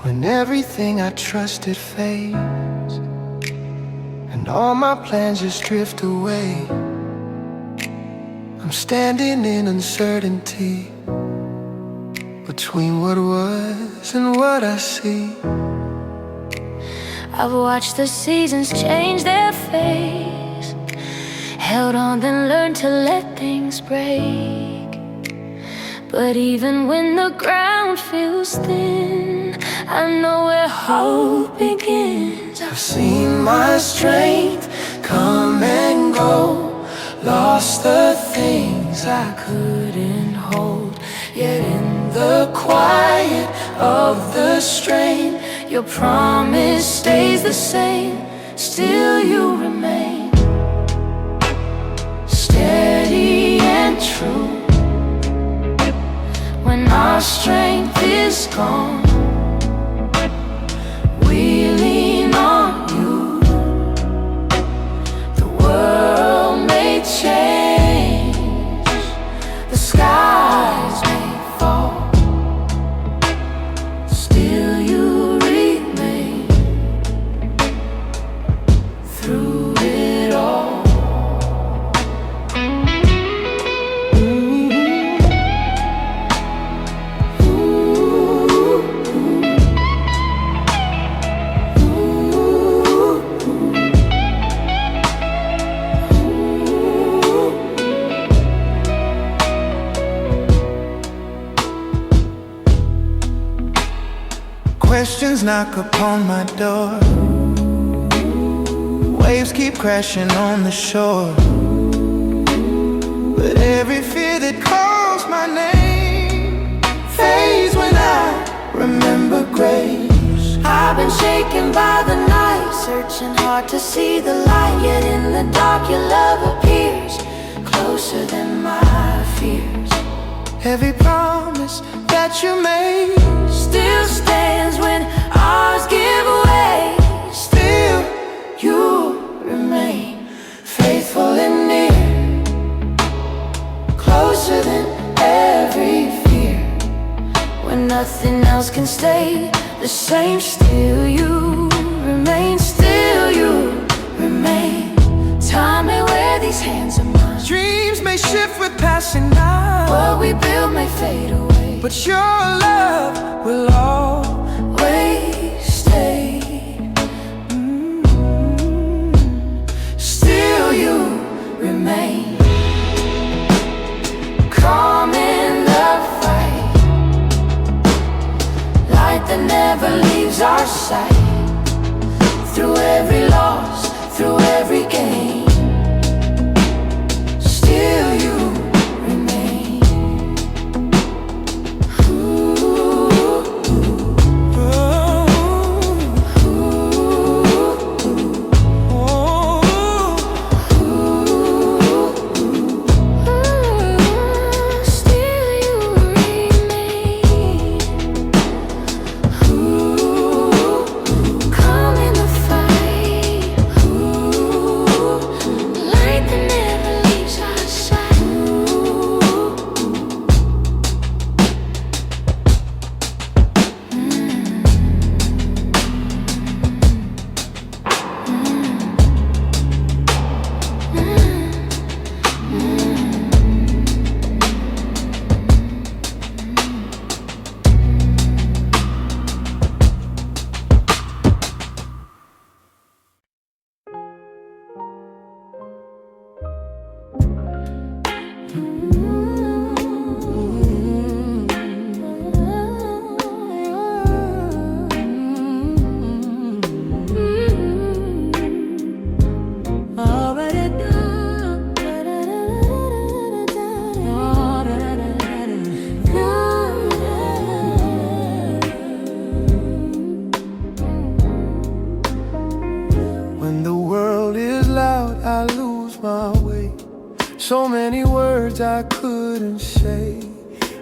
When everything I trusted fades, and all my plans just drift away, I'm standing in uncertainty between what was and what I see. I've watched the seasons change their face, held on then learned to let things break. But even when the ground feels thin, I know where hope begins. I've seen my strength come and go, lost the things I couldn't hold. Yet in the quiet of the strain, your promise stays the same. Still you remain steady and true. When our strength is gone, we lean on you. The world may change, questions knock upon my door. Waves keep crashing on the shore, but every fear that calls my name fades when I remember grace. I've been shaken by the night, searching hard to see the light. Yet in the dark your love appears, closer than my fears. Every promise that you made Still stands when ours give way. still You remain faithful and near, closer than every fear. When nothing else can stay the same, still you remain, still you remain. Time may wear these hands of mine, dreams may shift with passing by, what we build may fade away, but your love will always stay. Still you remain, calm in the fight, light that never leaves our sight. Through every loss, through every gain, still you remain. When the world is loud, I lose my way. So many words I couldn't say.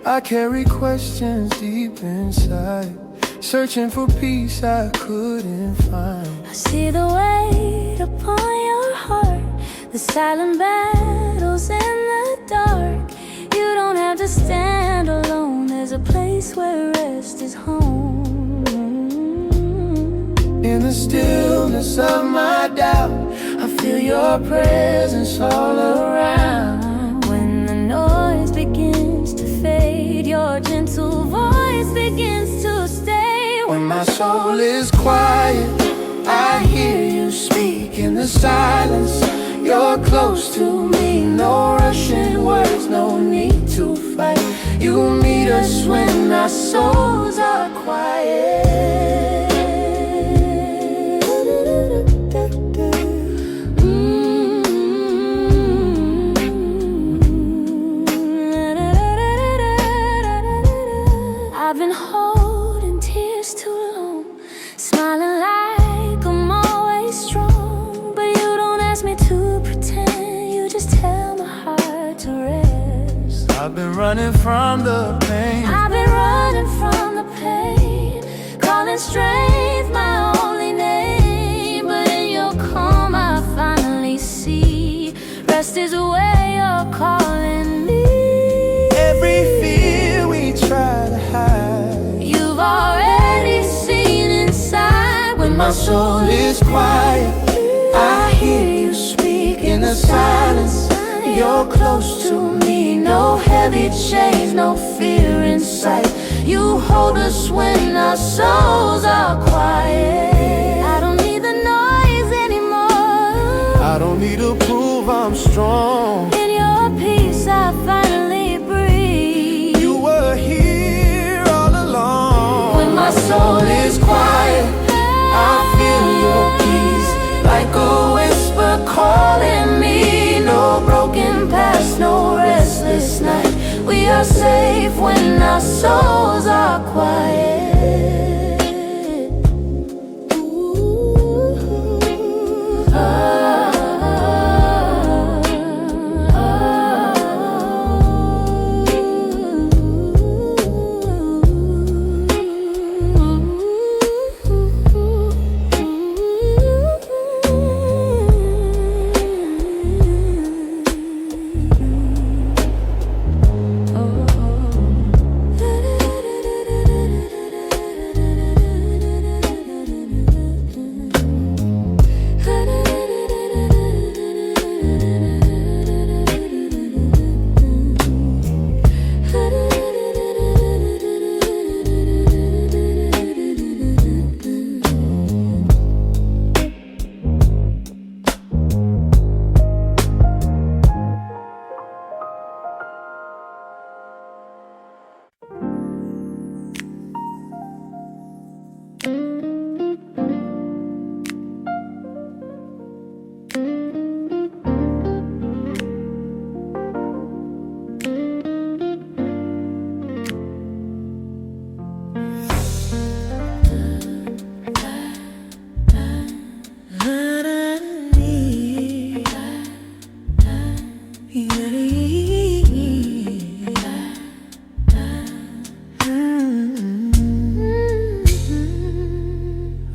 I carry questions deep inside, searching for peace I couldn't find. I see the weight upon your heart, the silent battles in the dark. You don't have to stand alone, there's a place where rest is home. In the stillness of my doubt, I feel your presence all around. When the noise begins to fade, your gentle voice begins to stay. when my soul is quiet, I hear you speak in the silence. You're close to me, no rushing words, no need to fight. You meet us when our souls are quiet. I've been holding tears too long, smiling like I'm always strong. But you don't ask me to pretend, you just tell my heart to rest. I've been running from the pain, I've been running from the pain, calling strength my only name. But in your calm I finally see, rest is where you're calling me. every fear we try to hide. You've already seen inside. When My soul is quiet, I hear you speak in the silence. You're close to me, no heavy chains, no fear in sight. You hold us when our souls are quiet. I don't need the noise anymore. I don't need to prove I'm strong. In your peace I finally breathe. You were here all along. When my soul is quiet, are safe when our souls are quiet. Ooh, ah,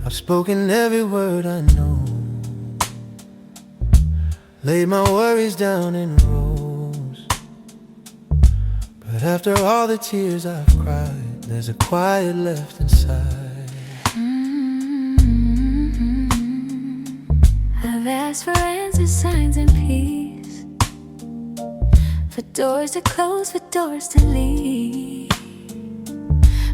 I've spoken every word I know, laid my worries down in rows. But after all the tears I've cried, there's a quiet left inside. I've asked for answers, signs, and peace, for doors to close, for doors to lead.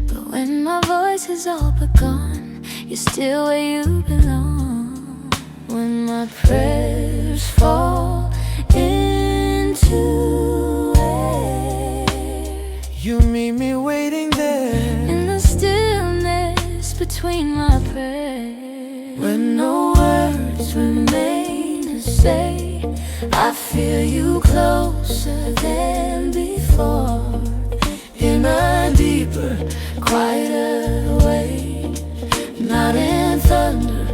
But when my voice is all but gone, you're still where you belong. When my prayers fall into air, You meet me waiting there, in the stillness between my prayers. when no words remain to say, I feel you closer than before, in a deeper, quieter way. Not in thunder,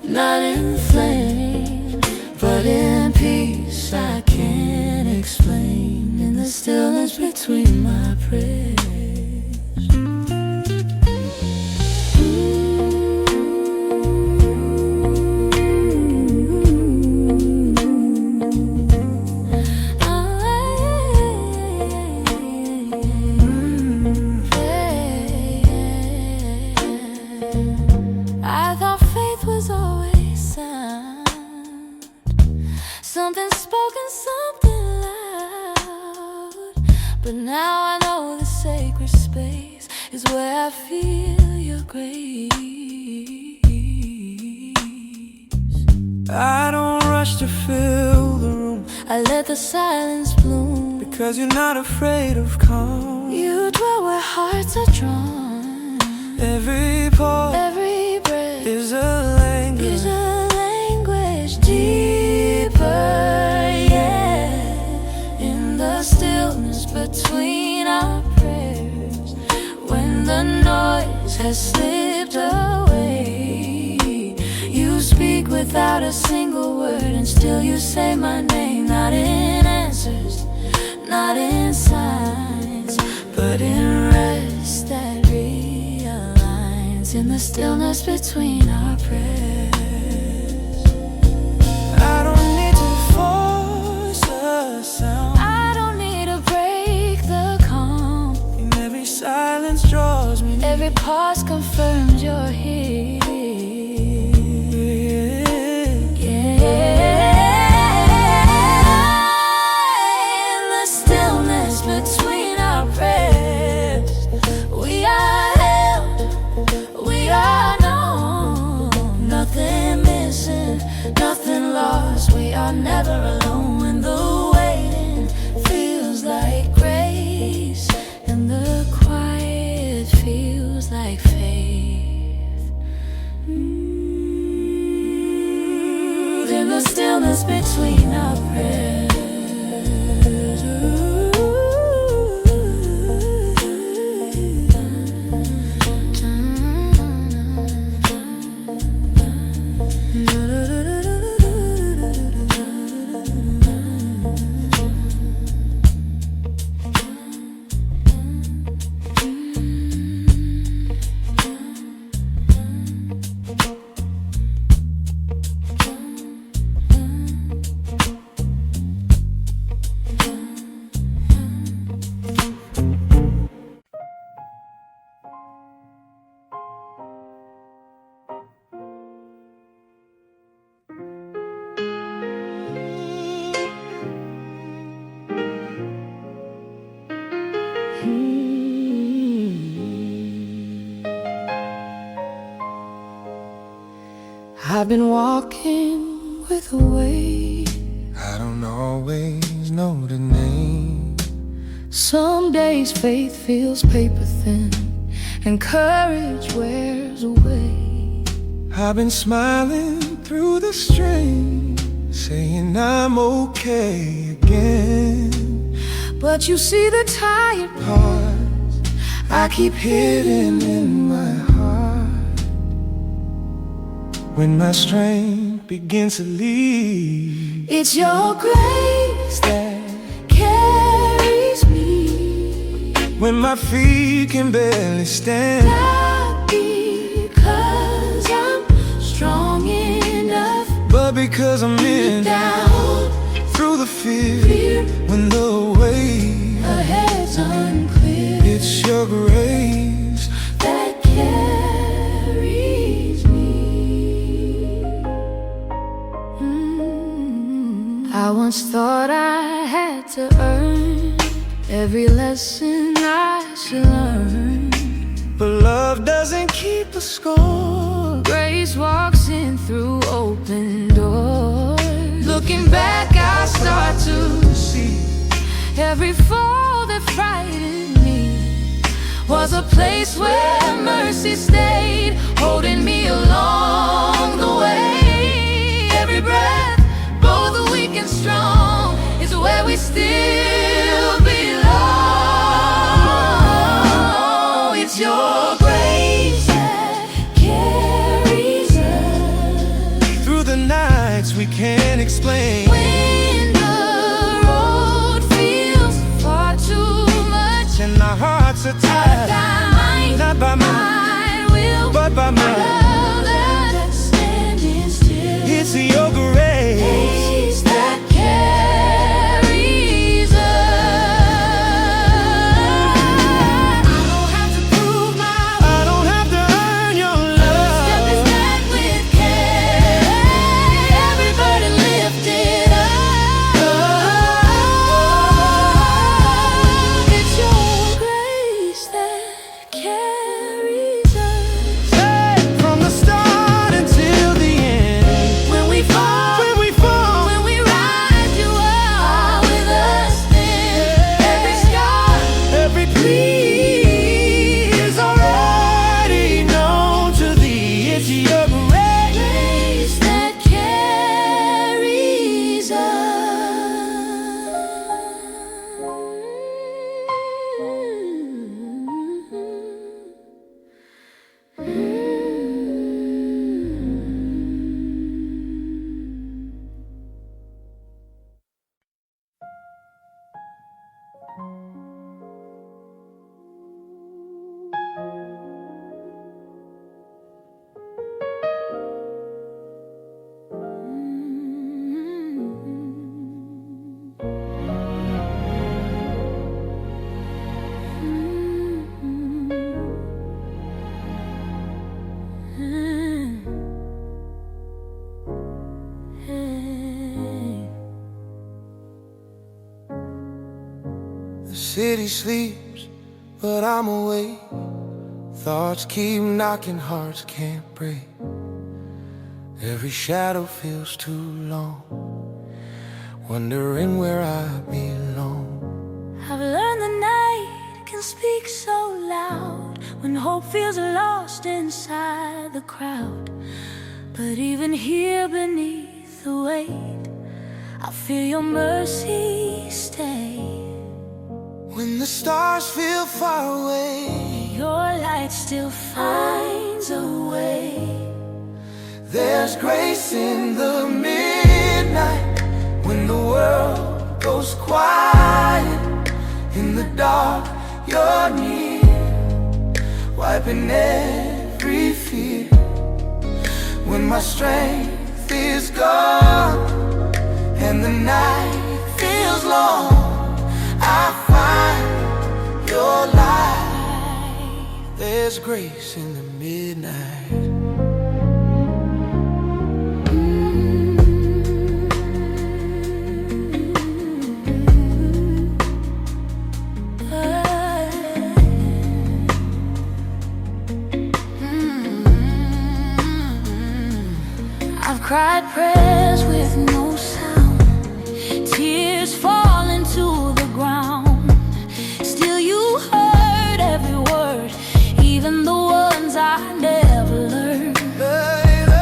not in flame, but in peace I can't explain, in the stillness between my prayers. Something spoken, something loud. But now I know the sacred space is where I feel your grace. I don't rush to fill the room, I let the silence bloom, because you're not afraid of calm. you dwell where hearts are drawn. Every pause Every breath is a language, is a language deeper, yeah. In the stillness between our prayers, when the noise has slipped away, you speak without a single word, and still you say my name. Not in answers, not in signs, but in rest that realigns, in the stillness between our prayers. I don't need to force a sound, I don't need to break the calm, and every silence draws me. every pause confirms you're here. Yeah. In the stillness between our prayers, we are held, we are known. Nothing missing, nothing lost. We are never alone when the waiting feels like grace, and the quiet feels like faith. I've been walking with a weight I don't always know the name. Some days faith feels paper thin and courage wears away. I've been smiling through the strain, saying I'm okay again. But you see the tired parts I keep hidden in my heart. When my strength begins to leave, It's your grace that carries me. when my feet can barely stand, Not because I'm strong enough, but because I'm in down through the fear. fear When the way ahead's unclear. it's your grace. That carries me. I once thought I had to earn every lesson I should learn. But love doesn't keep a score. Grace walks in through open doors. Looking back, I start to see every fall that frightened me was a place where mercy stayed, holding me along the way. Every breath, both weak and strong, is where we still belong. It's your grace that carries us Through the nights we can't explain, when the road feels far too much. and our hearts are tired, not by might will, but by my. love that's standing still. It's your grace. Grace that carries us. I don't have to prove my I don't have to earn your step is love. back with care. Every burden lifted up. It's your grace that carries us. Hey, from the start until the end. When we fall, When we fall, when we rise, you are with us then. Every scar, every plea is already known to thee. It's your grace. grace that carries The city sleeps, but I'm awake. Thoughts keep knocking, hearts can't break. Every shadow feels too long, wondering where I belong. I've learned the night can speak so loud when hope feels lost inside the crowd. But even here beneath the weight, I feel your mercy stay. When the stars feel far away, Your light still finds a way. there's grace in the midnight. When the world goes quiet, in the dark you're near, wiping every fear. When my strength is gone and the night feels long, I find your light. There's grace in the midnight. cried prayers with no sound, tears falling to the ground. Still you heard every word, even the ones I never learned. Baby,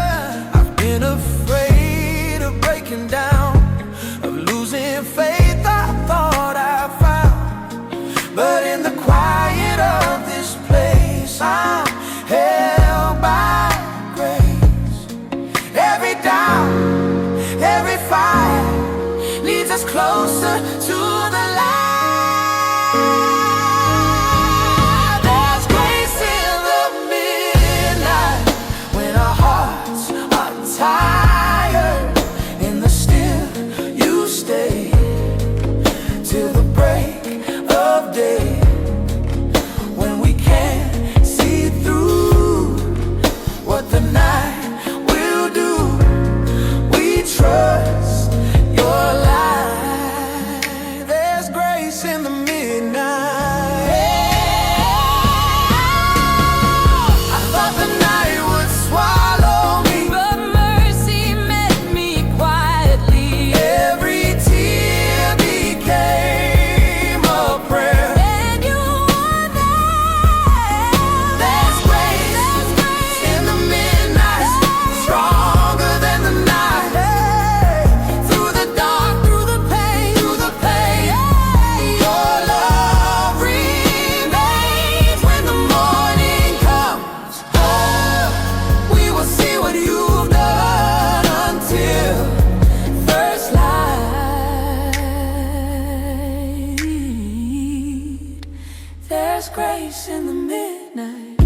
I've been afraid of breaking down, of losing faith I thought I found. But in the quiet of this place, I'm held by grace. Every doubt, every fire leads us closer to the light. There's grace in the midnight when our hearts are tired. In the still, you stay till the break of day. When we can't see through what the night will do, we trust your light. There's grace in the midnight. I thought the night would swallow me, But mercy met me quietly. every tear became a prayer. And you were there. There's grace in the midnight, stronger than the night. Through the dark, through the pain, your love remains. When the morning comes, we will see what you've done until First light. There's grace in the midnight.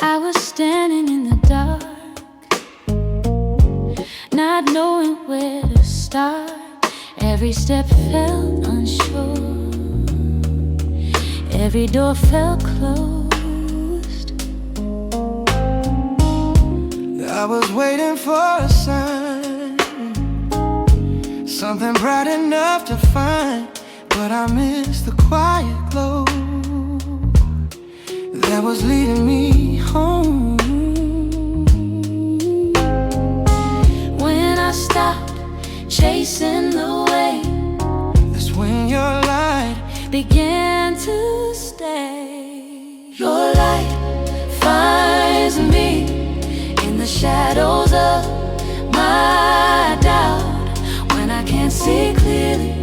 I was standing in the dark, not knowing where to start. Every step felt unsure, every door felt closed. I was waiting for a sign, something bright enough to find. But I missed the quiet glow that was leading me home. When I stopped chasing the way, That's when your light began to stay. Your light finds me in the shadows of my doubt. When I can't see clearly,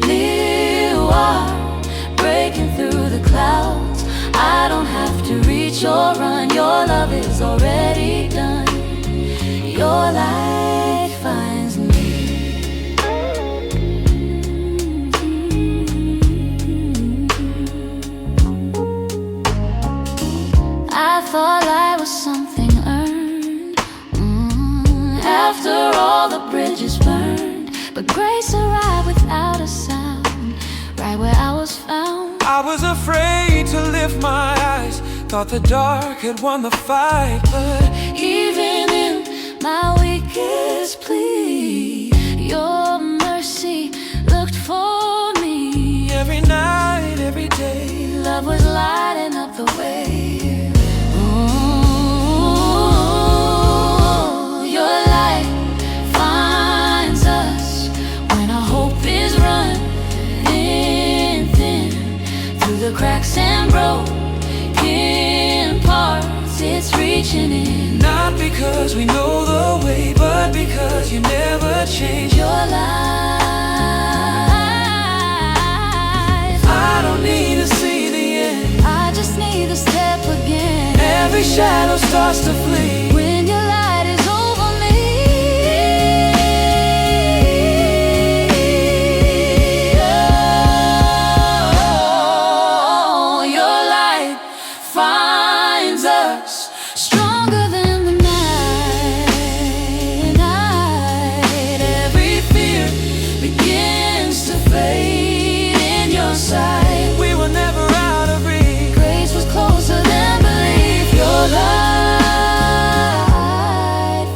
you are breaking through the clouds. I don't have to reach or run, your love is already done. Your light finds me. I thought I was something earned, after all the bridges burned. But grace arrived without a sound, right where I was found. I was afraid to lift my eyes, thought the dark had won the fight. But Even in my weakest plea, your mercy looked for me. every night, every day, Love was lighting up the way. Your light finds us when our hope is running thin. way, but because you never change your life. I don't need to see the end, I just need to step again. every shadow starts to flee when your light is over me. Oh, your light finds us Stronger than the night. every fear begins to fade in your sight. We were never out of reach, Grace was closer than belief. Your light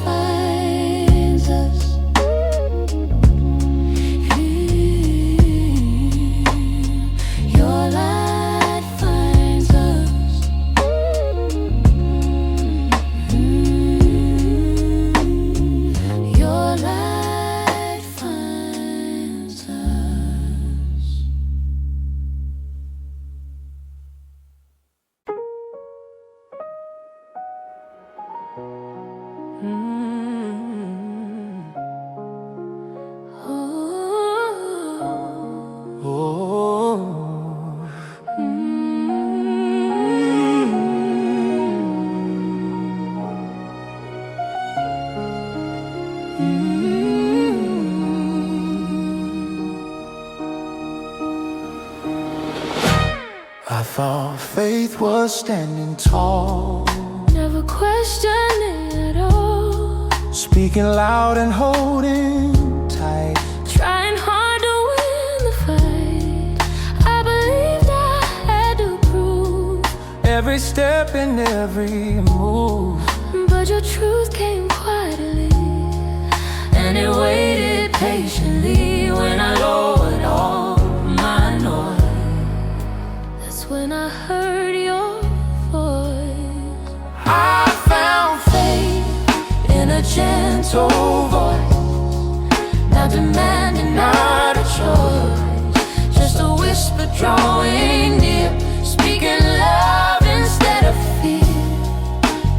finds us. Your light finds us. Your light finds us. I thought faith was standing tall, Never question it at all. speaking loud and holding tight. Trying hard to win the fight. I believed I had to prove, Every step and every move. but your truth came quietly, and it waited patiently when I lowered all my noise. That's when I heard your voice. I found Faith in a gentle voice, not demanding, not a choice, just a whisper drawing near, speaking love instead of fear.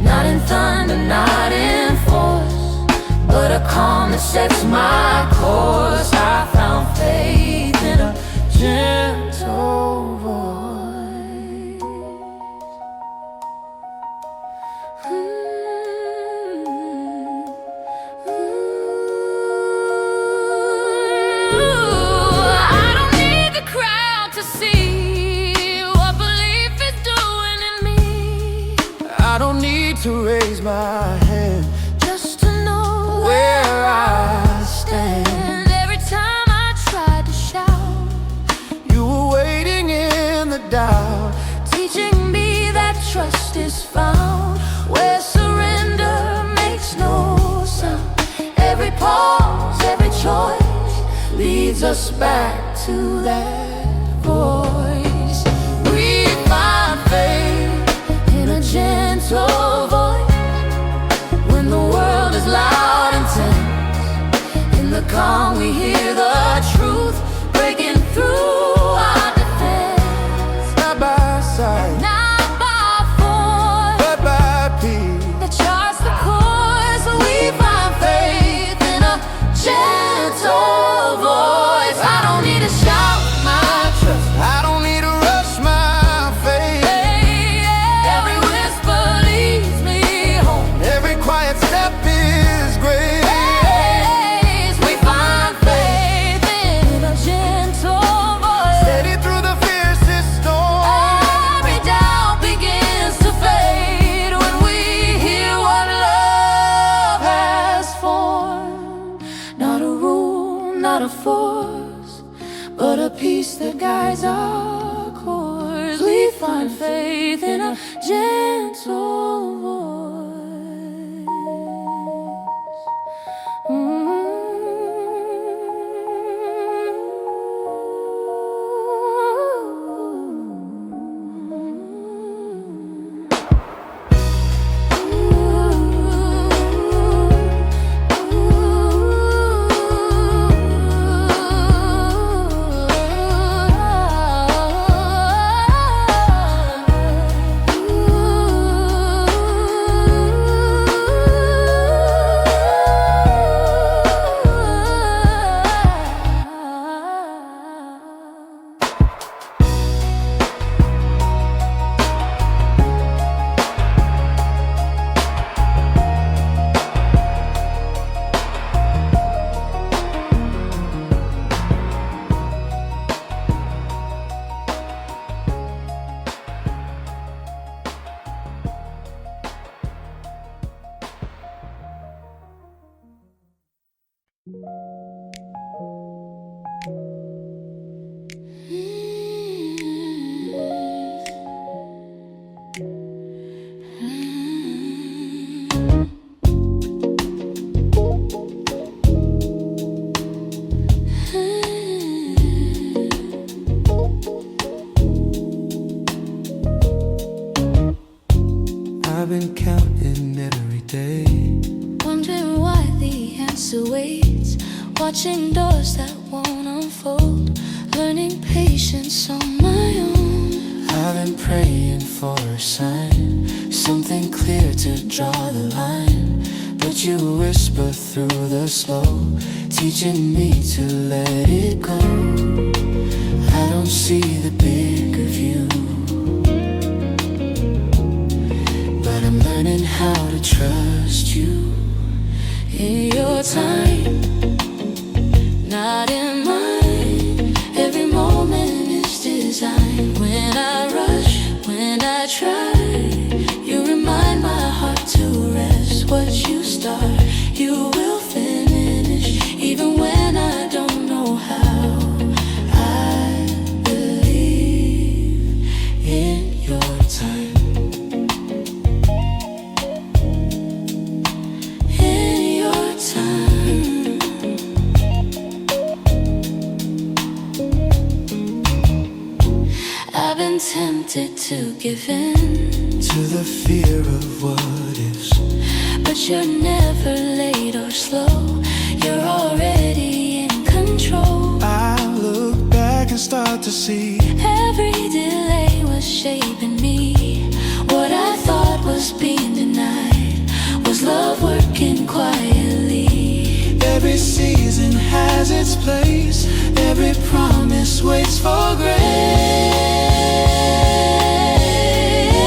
Not in thunder, not in force, but a calm that sets my course. I found faith in a gentle voice. I don't need the crowd to see what belief is doing in me. I don't need to raise my hand Just to know where I stand. and every time I tried to shout, You were waiting in the doubt, teaching me that trust is found where surrender makes no sound. Every pause, every choice leads us back to that voice. We find faith in a gentle voice when the world is loud and tense. In the calm we hear the truth breaking through our defense. side by side, Not by force but by peace. that charts the course. We find faith in a gentle voice. I don't need to shout my trust. I don't need to rush my faith. Every whisper leads me home. Every quiet step is great. We find faith in a gentle voice. Steady through the fiercest storm. Every doubt begins to fade when we hear what love has formed. Not a rule, not a force, but a peace that guides our course. We find faith in a gentle voice. I've been counting every day, wondering why the answer waits, watching doors that won't unfold, learning patience on my own. I've been praying for a sign, something clear to draw the line. But you whisper through the slow, teaching me to let it go. I don't see the bigger view, but I'm learning how to trust you. In your time, not in mine, every moment is designed. When I rush, when I try, you remind my heart to rest. What you start, you will finish, even when I don't know how. I believe in your time. In your time. I've been tempted to give in To the fear of what is, but you're never late or slow. You're already in control. I look back and start to see Every delay was shaping me. What I thought was being denied was love working quietly. every season has its place, every promise waits for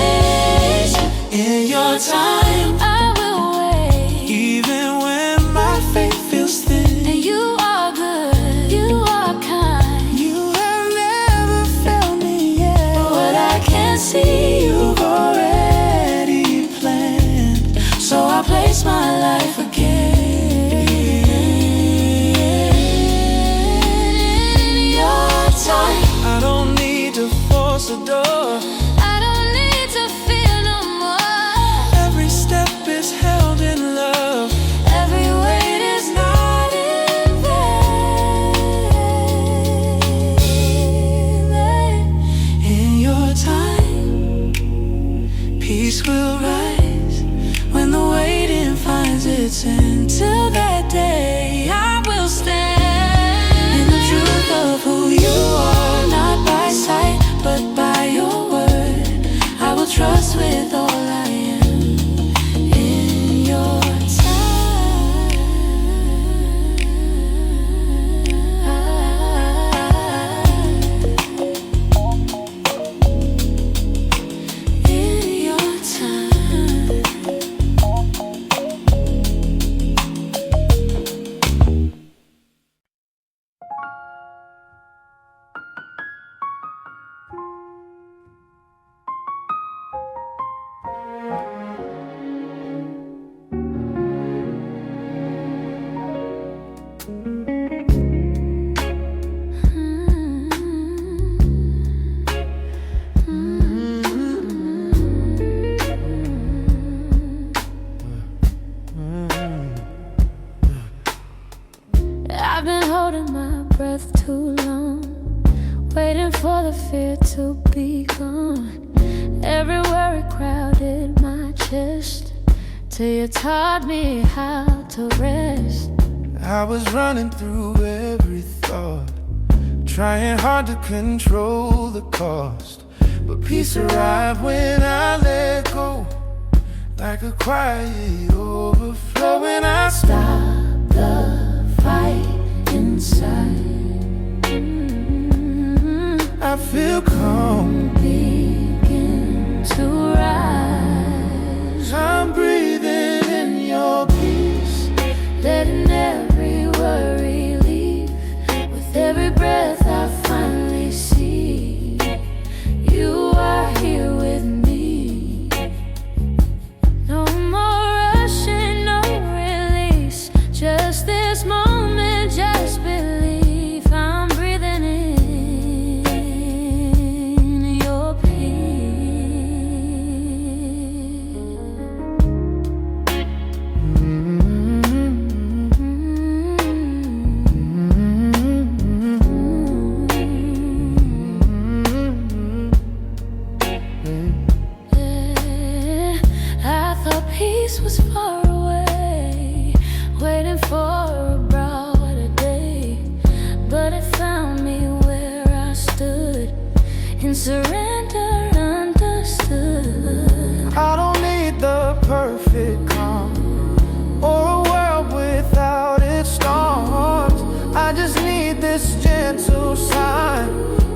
grace. In your time, I will wait, even when my faith feels thin, and you are good, you are kind. you have never failed me yet. What I can't see, You've already planned, so I place my life again. in your time. I don't need to force the door, I don't need to feel no more. every step is held in love. Every weight is not in vain. In your time, peace will rise when the waiting finds its end. Till that day, I will stand In the truth of who you are, not by sight, but by your word, I will trust with all I am. In your time. In your time. I've been holding my breath too long, waiting for the fear to be gone. Every worry crowded my chest, till you taught me how to rest. I was running through every thought, trying hard to control the cost. But peace arrived when I let go, like a quiet overflow. When I Stop the fight inside. I feel calm, Begin to rise. I'm breathing in your peace, Letting every worry leave. With every breath I finally see you are here with me. No more rushing, no release. surrender understood. I don't need the perfect calm or a world without its storms. I just need this gentle sign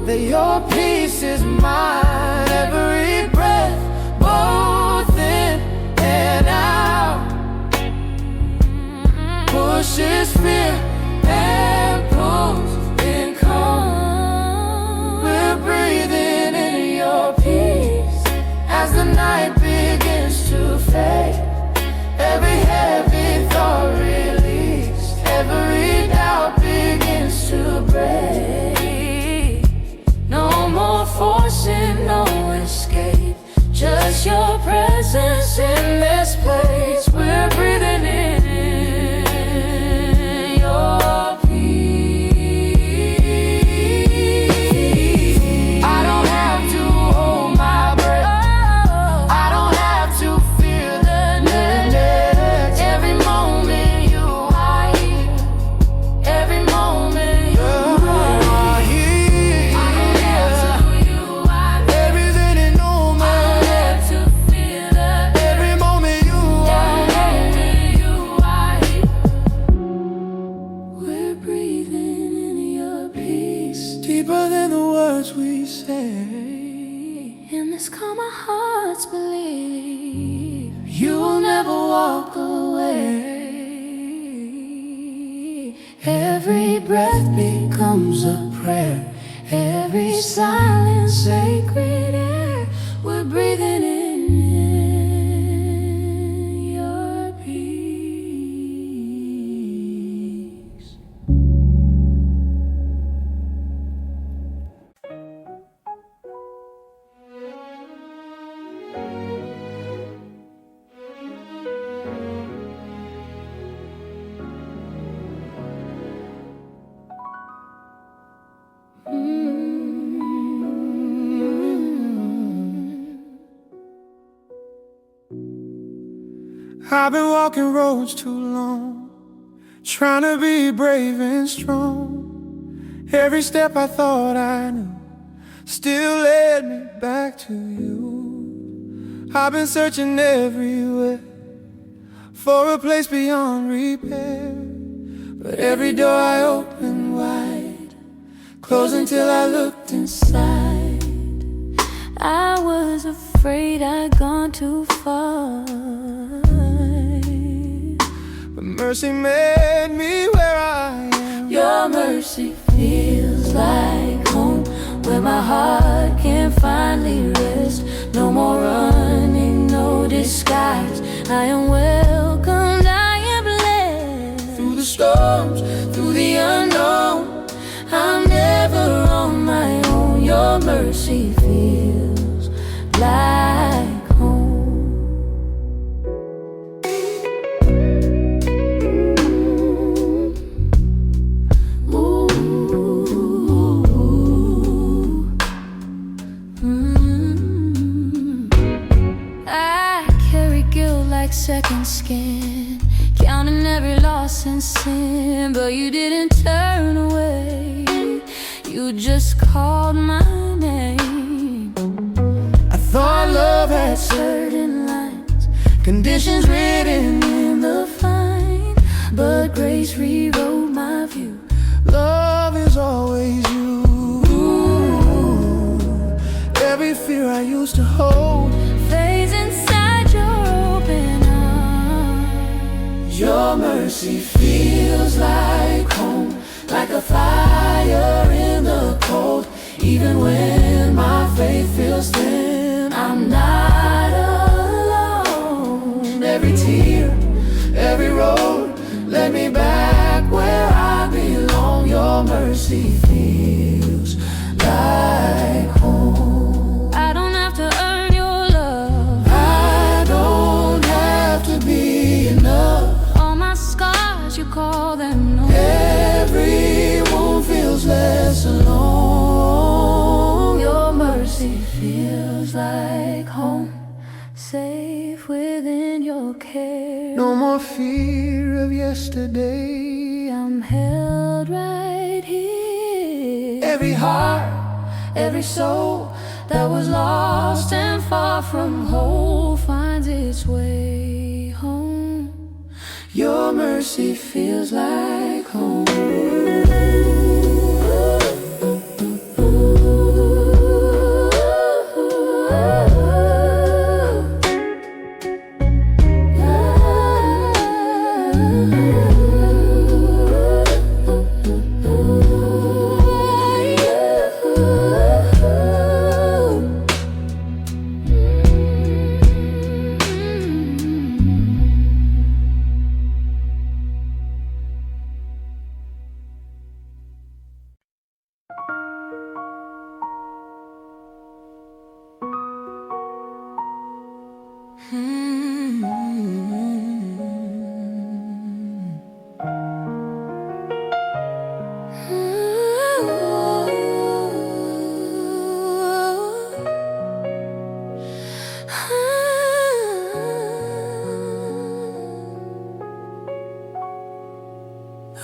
that your peace is mine. Every breath, both in and out, pushes fear and pulls in calm. We're breathing in your peace as the night begins to fade. Every heavy thought released, every doubt begins to break. No more forcing, no escape, just your presence in this place. We're breathing in your peace. I don't have to hold my breath, I don't have to fear the next. Every moment you are here, every moment you are here. I don't have to, you are there. Everything in no man. I don't have to fear the every moment you are here. We're breathing in your peace, deeper than the words we say. In this calm our hearts believe you will never walk away. Every breath becomes a prayer, every silence sacred air. We're breathing in your peace. I've been walking roads too long, trying to be brave and strong. Every step I thought I knew still led me back to you. I've been searching everywhere for a place beyond repair, but every door I opened wide closed until I looked inside. I was afraid I'd gone too far, but mercy met me where I am. your mercy feels like home, where my heart can finally rest. No more running, no disguise, I am welcomed, I am blessed. Through the storms, Through the unknown, I'm never on my own. Your mercy feels like home. Ooh. I carry guilt like second skin, counting every loss and sin, but you didn't turn away, you just called my name. I thought love had Certain lines, conditions written. in the fine, but grace rewrote my view. Love is always you. Every fear I used to hold Fades inside your open arms. your mercy feels like home, like a fire in the cold. Even when my faith feels thin, I'm not alone. Every tear, every road led me back where I belong. Your mercy feels like home. I don't have to earn your love, I don't have to be enough. all my scars you call them no. Every wound feels less alone. Your mercy feels like home, safe within your care. No more fear of yesterday. I'm held right here. Every heart, every soul that was lost and far from whole finds its way home. Your mercy feels like home.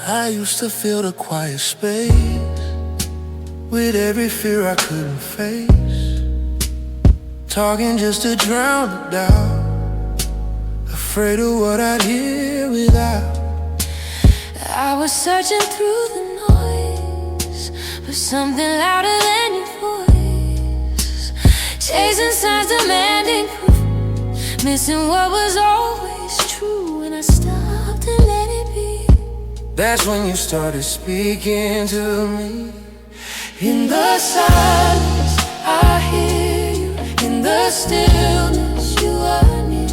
I used to fill the quiet space with every fear I couldn't face, talking just to drown the doubt, afraid of what I'd hear without. I was searching through the noise for something louder than your voice, chasing signs, demanding proof, missing what was always true. And I stopped and let it be. That's when you started speaking to me. In the silence, I hear you. In the stillness, you are near.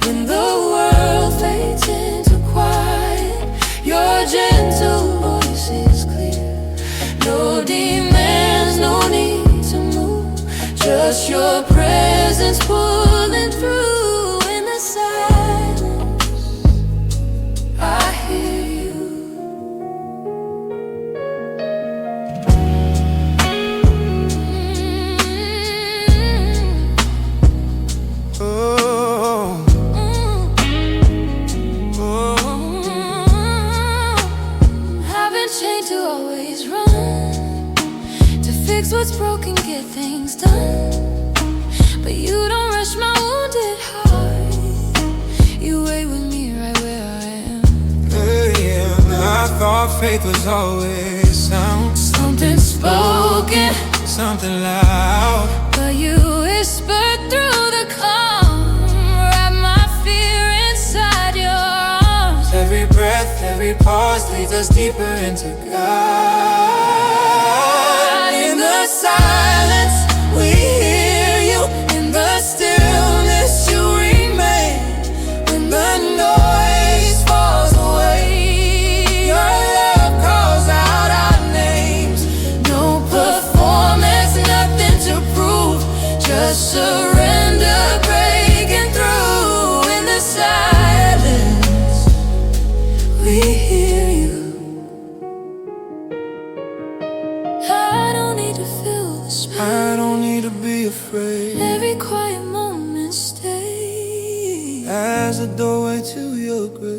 When the world fades into quiet, your gentle voice is clear. No demands, no need to move, just your presence pulling through. In the silence, I hear you. What's broken, get things done, but you don't rush my wounded heart. You wait with me right where I am. Yeah, I thought faith was always sound, something spoken, something loud, but you whispered through the calm. Wrap my fear inside your arms. Every breath, every pause leads us deeper into God. In the silence, we hear you. In the stillness, you remain. When the noise falls away, your love calls out our names. No performance, nothing to prove, just surrender breaking through. In the silence, we hear you. I don't need to be afraid. Every quiet moment stays as a doorway to your grace.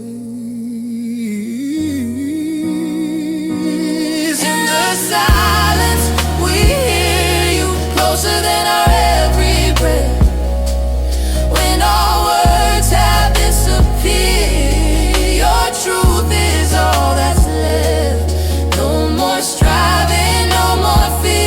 In the silence, we hear you, closer than our every breath. When our words have disappeared, your truth is all that's left. No more striving, no more fear.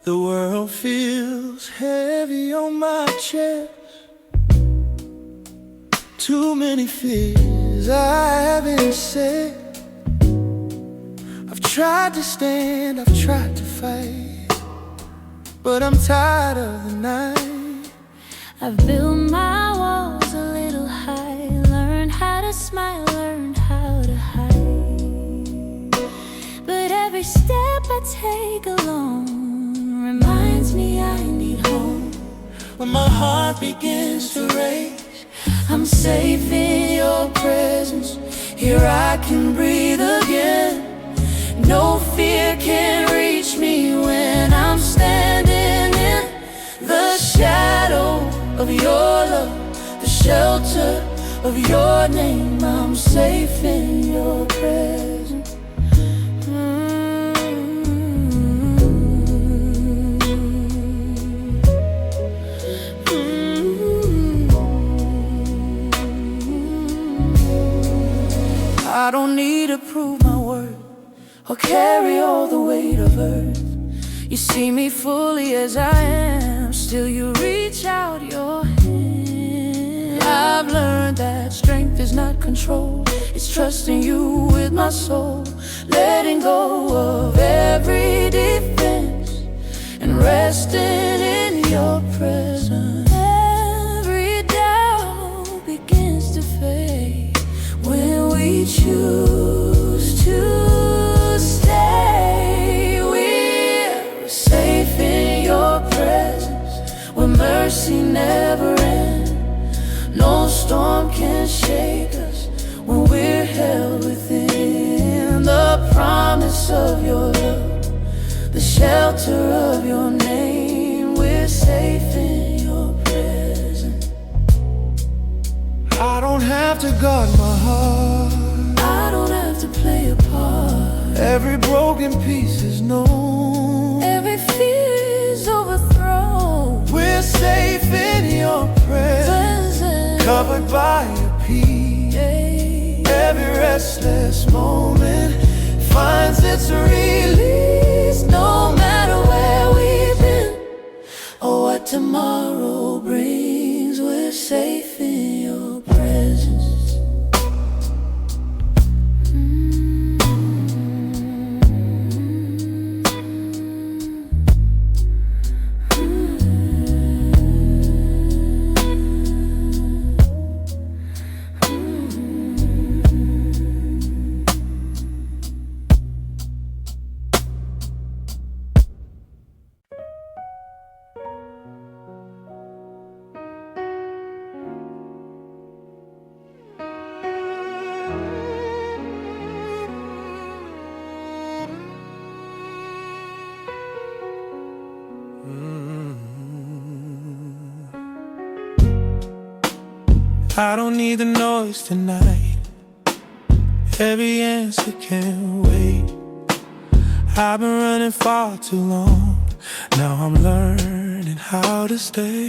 The world feels on my chest. Too many fears things I haven't said. I've tried to stand, I've tried to fight, but I'm tired of the night. I've built my walls a little high, learned how to smile, learned how to hide. But every step I take alone reminds me I need home. When my heart begins to race, I'm safe in your presence. Here I can breathe again. No fear can reach me when I'm standing in the shadow of your love, the shelter of your name. I'm safe in your presence. I don't need to prove my worth or carry all the weight of earth. You see me fully as I am, still you reach out your hand. I've learned that strength is not control, it's trusting you with my soul, letting go of every defense and resting in your presence. Every doubt begins to fade when we choose to stay. We're safe in your presence, where mercy never ends. No storm can shake us when we're held within the promise of your love, the shelter of your name. We're safe in your presence. I don't have to guard my heart, I don't have to play a part. every broken piece is known, Every fear is overthrown. we're safe in your presence, covered by your peace. Every restless moment finds its release. No matter where we've been or what tomorrow brings, we're safe in your presence. I don't need the noise tonight, every answer can wait. I've been running far too long, now I'm learning how to stay.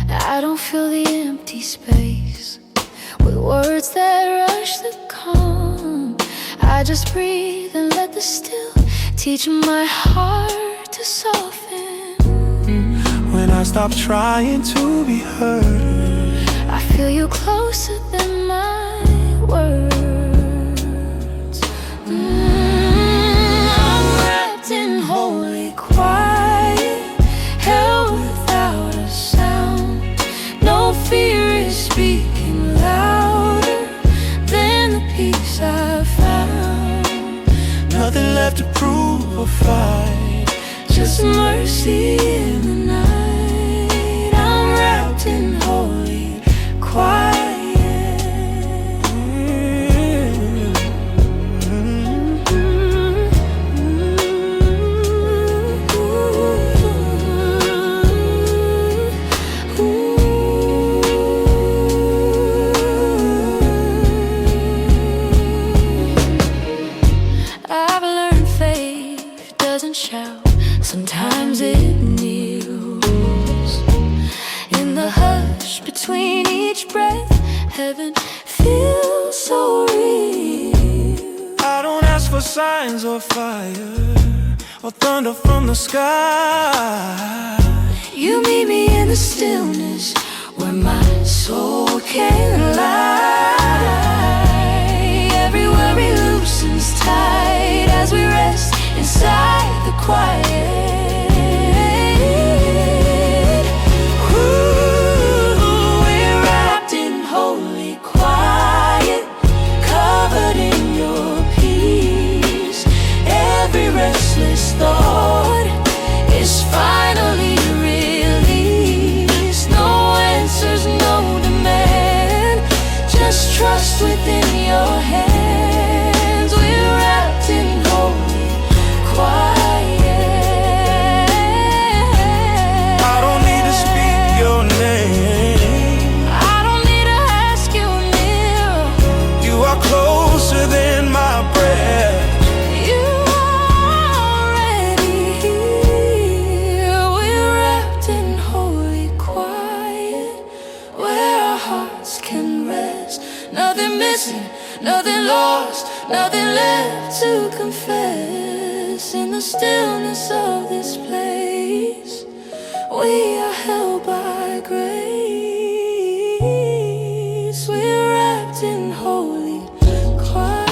I don't fill the empty space with words that rush the calm. I just breathe and let the still teach my heart to soften. When I stop trying to be heard, I feel you closer than my words. I'm wrapped in holy quiet, held without a sound. No fear is speaking louder than the peace I found. nothing left to prove or fight, Just mercy in the night. I'm wrapped in holy quiet. I've learned faith doesn't shout, sometimes it kneels. In the hush between each breath, heaven feels so real. I don't ask for signs or fire or thunder from the sky. You meet me in the stillness where my soul can lie. nothing lost, nothing left to confess. In the stillness of this place, we are held by grace. We're wrapped in holy quiet.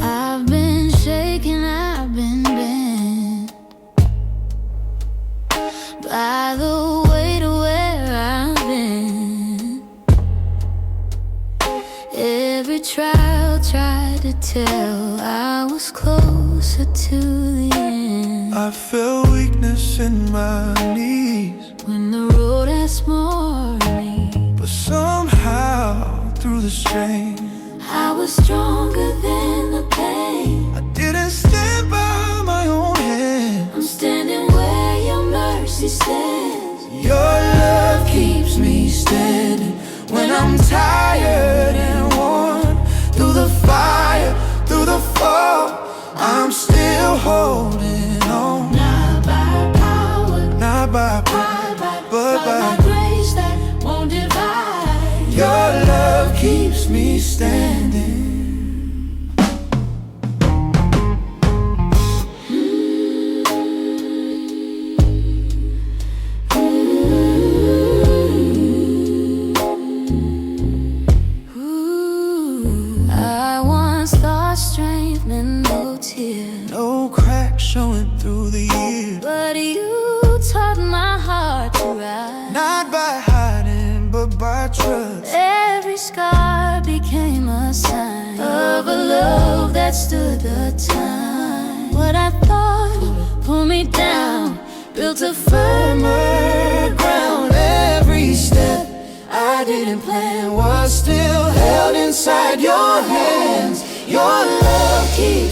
I've been shaken, I've been bent by the weight of where I've been. Every trial tried to tell I was closer to the end. I felt weakness in my knees When the road asked more of me, but somehow through the strain I was stronger than the pain. I didn't stand by my own hand. I'm standing where your mercy stands. Your love keeps me standing when I'm tired and worn. Through the fire, through the fall, I'm still holding on. Not by power, Not by but by grace that won't divide. your love keeps me standing. Ooh, I once thought strength meant no tears, No crack showing through the years. but you taught my heart to rise. Not by hiding, but by trust. Every scar became a sign of a love that stood the time. What I thought would pull me down built a firmer ground. Every step I didn't plan was still held inside your hands. Your love keeps